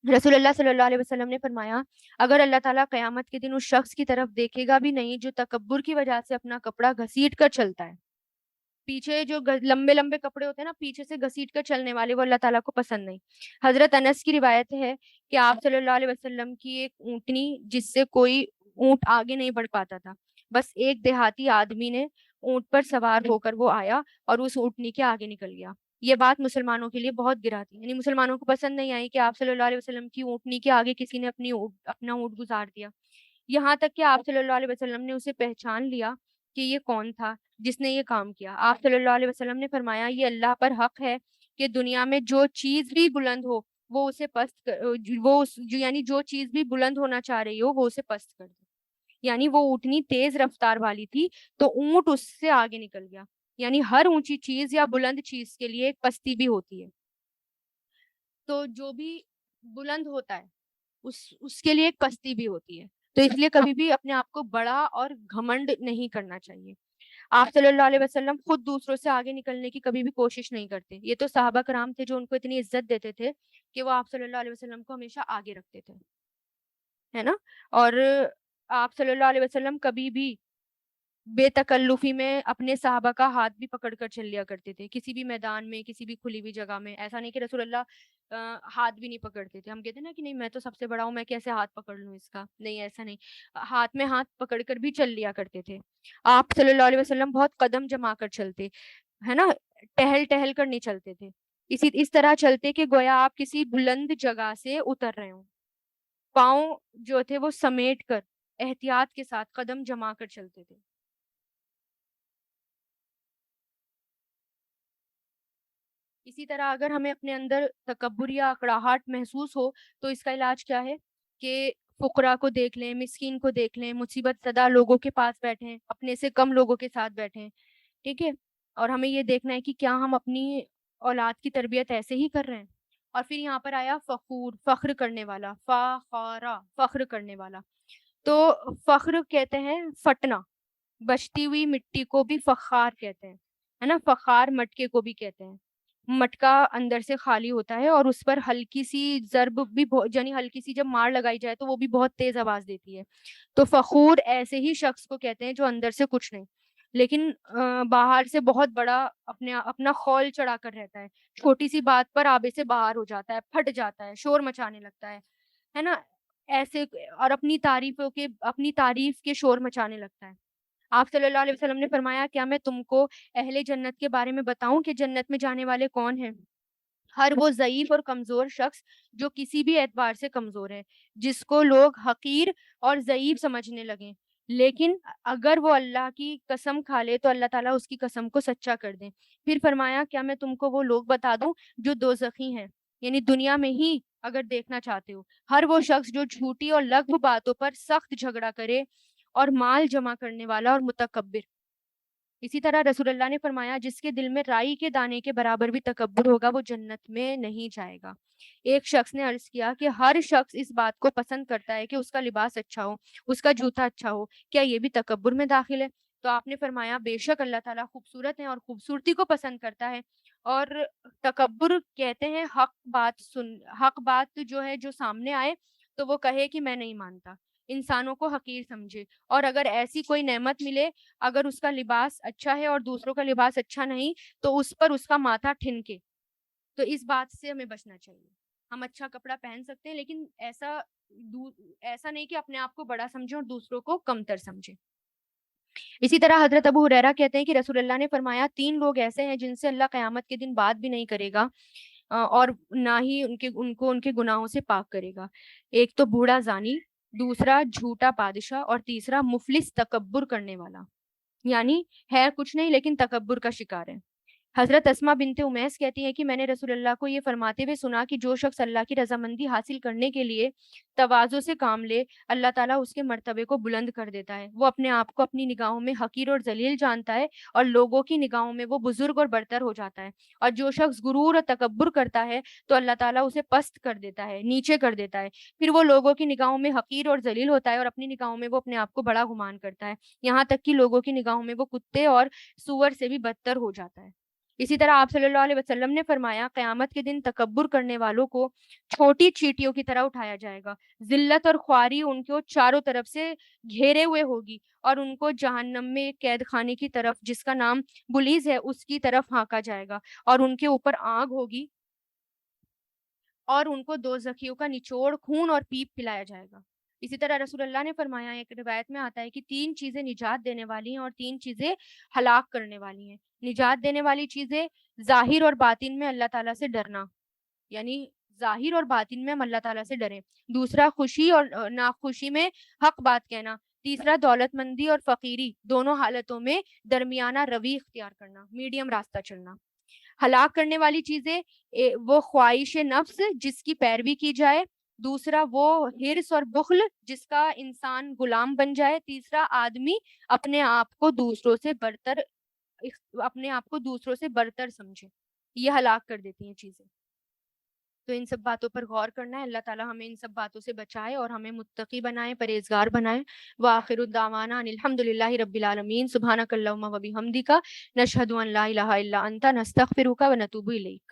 رسول اللہ صلی اللہ علیہ وسلم نے فرمایا اگر اللہ تعالیٰ قیامت کے دن اس شخص کی طرف دیکھے گا بھی نہیں جو تکبر کی وجہ سے اپنا کپڑا گھسیٹ کر چلتا ہے. پیچھے جو لمبے لمبے کپڑے ہوتے ہیں نا، پیچھے سے گھسیٹ کر چلنے والے، وہ اللہ تعالیٰ کو پسند نہیں. حضرت انس کی روایت ہے کہ آپ صلی اللہ علیہ وسلم کی ایک اونٹنی جس سے کوئی اونٹ آگے نہیں بڑھ پاتا تھا، بس ایک دیہاتی آدمی نے اونٹ پر سوار ہو کر وہ آیا اور اس اونٹنی کے آگے نکل گیا. یہ بات مسلمانوں کے لیے بہت گرا تھی، یعنی مسلمانوں کو پسند نہیں آئی کہ آپ صلی اللہ علیہ وسلم کی اونٹنی کے آگے کسی نے اپنا اونٹ گزار دیا. یہاں تک کہ آپ صلی اللہ علیہ وسلم نے اسے پہچان لیا کہ یہ کون تھا جس نے یہ کام کیا. آپ صلی اللہ علیہ وسلم نے فرمایا یہ اللہ پر حق ہے کہ دنیا میں جو چیز بھی بلند ہو وہ اسے یعنی جو چیز بھی بلند ہونا چاہ رہی ہو وہ اسے پست کر دے. یعنی وہ اونٹنی تیز رفتار والی تھی تو اونٹ اس سے آگے نکل گیا. یعنی ہر اونچی چیز یا بلند چیز کے لیے ایک پستی بھی ہوتی ہے. تو جو بھی بلند ہوتا ہے اس کے لیے ایک پستی بھی ہوتی ہے. تو اس لیے کبھی بھی اپنے آپ کو بڑا اور گھمنڈ نہیں کرنا چاہیے. آپ صلی اللہ علیہ وسلم خود دوسروں سے آگے نکلنے کی کبھی بھی کوشش نہیں کرتے. یہ تو صحابہ کرام تھے جو ان کو اتنی عزت دیتے تھے کہ وہ آپ صلی اللہ علیہ وسلم کو ہمیشہ آگے رکھتے تھے، ہے نا. اور آپ صلی اللہ علیہ وسلم کبھی بھی بے تکلفی میں اپنے صحابہ کا ہاتھ بھی پکڑ کر چل لیا کرتے تھے کسی بھی میدان میں، کسی بھی کھلی ہوئی جگہ میں. ایسا نہیں کہ رسول اللہ ہاتھ بھی نہیں پکڑتے تھے. ہم کہتے ہیں نا کہ نہیں میں تو سب سے بڑا ہوں، میں کیسے ہاتھ پکڑ لوں اس کا. نہیں، ایسا نہیں. ہاتھ میں ہاتھ پکڑ کر بھی چل لیا کرتے تھے. آپ صلی اللہ علیہ وسلم بہت قدم جما کر چلتے، ہے نا، ٹہل ٹہل کر نہیں چلتے تھے. اس طرح چلتے کہ گویا آپ کسی بلند جگہ سے اتر رہے ہوں. پاؤں جو تھے وہ سمیٹ کر احتیاط کے ساتھ قدم جما کر چلتے تھے. اسی طرح اگر ہمیں اپنے اندر تکبر یا اکڑاہٹ محسوس ہو تو اس کا علاج کیا ہے کہ فقراء کو دیکھ لیں، مسکین کو دیکھ لیں، مصیبت زدہ لوگوں کے پاس بیٹھیں، اپنے سے کم لوگوں کے ساتھ بیٹھیں. ٹھیک ہے، اور ہمیں یہ دیکھنا ہے کہ کیا ہم اپنی اولاد کی تربیت ایسے ہی کر رہے ہیں. اور پھر یہاں پر آیا فخور، فخر کرنے والا، فخارا، فخر کرنے والا. تو فخر کہتے ہیں پھٹنا، بچتی ہوئی مٹی کو بھی فخار کہتے ہیں، ہے نا. فخار مٹکے کو بھی کہتے ہیں. مٹکا اندر سے خالی ہوتا ہے اور اس پر ہلکی سی ضرب بھی یعنی ہلکی سی جب مار لگائی جائے تو وہ بھی بہت تیز آواز دیتی ہے. تو فخور ایسے ہی شخص کو کہتے ہیں جو اندر سے کچھ نہیں لیکن باہر سے بہت بڑا اپنا خول چڑھا کر رہتا ہے. چھوٹی سی بات پر آبے سے باہر ہو جاتا ہے، پھٹ جاتا ہے، شور مچانے لگتا ہے نا. ایسے اور اپنی تعریف کے شور مچانے لگتا ہے. آپ صلی اللہ علیہ وسلم نے فرمایا کیا میں تم کو اہل جنت کے بارے میں بتاؤں کہ جنت میں جانے والے کون ہیں؟ ہر وہ ضعیف اور کمزور شخص جو کسی بھی اعتبار سے کمزور ہے، جس کو لوگ حقیر اور ضعیف سمجھنے لگیں، لیکن اگر وہ اللہ کی قسم کھا لے تو اللہ تعالیٰ اس کی قسم کو سچا کر دیں۔ پھر فرمایا کیا میں تم کو وہ لوگ بتا دوں جو دوزخی ہیں، یعنی دنیا میں ہی اگر دیکھنا چاہتے ہو، ہر وہ شخص جو جھوٹی اور لغو باتوں پر سخت جھگڑا کرے اور مال جمع کرنے والا اور متکبر۔ اسی طرح رسول اللہ نے فرمایا جس کے دل میں رائی کے دانے کے برابر بھی تکبر ہوگا وہ جنت میں نہیں جائے گا۔ ایک شخص نے عرض کیا کہ ہر شخص اس بات کو پسند کرتا ہے کہ اس کا لباس اچھا ہو، اس کا جوتا اچھا ہو، کیا یہ بھی تکبر میں داخل ہے؟ تو آپ نے فرمایا بے شک اللہ تعالیٰ خوبصورت ہے اور خوبصورتی کو پسند کرتا ہے، اور تکبر کہتے ہیں حق بات جو ہے جو سامنے آئے تو وہ کہے کہ میں نہیں مانتا، انسانوں کو حقیر سمجھے، اور اگر ایسی کوئی نعمت ملے، اگر اس کا لباس اچھا ہے اور دوسروں کا لباس اچھا نہیں تو اس پر اس کا ماتھا ٹھنکے۔ تو اس بات سے ہمیں بچنا چاہیے۔ ہم اچھا کپڑا پہن سکتے ہیں لیکن ایسا نہیں کہ اپنے آپ کو بڑا سمجھیں اور دوسروں کو کمتر سمجھیں۔ اسی طرح حضرت ابو ہریرہ کہتے ہیں کہ رسول اللہ نے فرمایا 3 لوگ ایسے ہیں جن سے اللہ قیامت کے دن بات بھی نہیں کرے گا اور نہ ہی ان کے گناہوں سے پاک کرے گا۔ ایک تو بوڑھا زانی، دوسرا جھوٹا بادشاہ، اور تیسرا مفلس تکبر کرنے والا، یعنی ہے کچھ نہیں لیکن تکبر کا شکار ہے۔ حضرت اسما بنت امیس کہتی ہیں کہ میں نے رسول اللہ کو یہ فرماتے ہوئے سنا کہ جو شخص اللہ کی رضامندی حاصل کرنے کے لیے تواضع سے کام لے، اللہ تعالیٰ اس کے مرتبے کو بلند کر دیتا ہے۔ وہ اپنے آپ کو اپنی نگاہوں میں حقیر اور ذلیل جانتا ہے اور لوگوں کی نگاہوں میں وہ بزرگ اور برتر ہو جاتا ہے۔ اور جو شخص غرور اور تکبر کرتا ہے تو اللہ تعالیٰ اسے پست کر دیتا ہے، نیچے کر دیتا ہے، پھر وہ لوگوں کی نگاہوں میں حقیر اور ذلیل ہوتا ہے اور اپنی نگاہوں میں وہ اپنے آپ کو بڑا گمان کرتا ہے، یہاں تک کہ لوگوں کی نگاہوں میں وہ کتے اور سور سے بھی بدتر ہو جاتا ہے۔ اسی طرح آپ صلی اللہ علیہ وسلم نے فرمایا قیامت کے دن تکبر کرنے والوں کو چھوٹی چیٹیوں کی طرح اٹھایا جائے گا، ذلت اور خواری ان کو چاروں طرف سے گھیرے ہوئے ہوگی، اور ان کو جہنم میں ایک قید خانے کی طرف جس کا نام بلیز ہے اس کی طرف ہانکا جائے گا، اور ان کے اوپر آگ ہوگی اور ان کو دوزخیوں کا نچوڑ خون اور پیپ پلایا جائے گا۔ اسی طرح رسول اللہ نے فرمایا، ایک روایت میں آتا ہے کہ 3 چیزیں نجات دینے والی ہیں اور 3 چیزیں ہلاک کرنے والی ہیں۔ نجات دینے والی چیزیں ظاہر اور باطن میں اللہ تعالیٰ سے ڈرنا، یعنی ظاہر اور باطن میں ہم اللہ تعالیٰ سے ڈریں۔ دوسرا خوشی اور ناخوشی میں حق بات کہنا۔ تیسرا دولت مندی اور فقیری دونوں حالتوں میں درمیانہ روی اختیار کرنا، میڈیم راستہ چلنا۔ ہلاک کرنے والی چیزیں وہ خواہش نفس جس کی پیروی کی جائے، دوسرا وہ حرص اور بخل جس کا انسان غلام بن جائے، تیسرا آدمی اپنے آپ کو دوسروں سے برتر سمجھے، یہ ہلاک کر دیتی ہیں چیزیں۔ تو ان سب باتوں پر غور کرنا ہے۔ اللہ تعالیٰ ہمیں ان سب باتوں سے بچائے اور ہمیں متقی بنائے، پرہیزگار بنائے۔ وآخر الدعوانا ان الحمد للہ رب العالمین، سبحانک اللہم و بحمدک، نشہد ان لا الہ الا انت، نستغفرک و نتوب الیک۔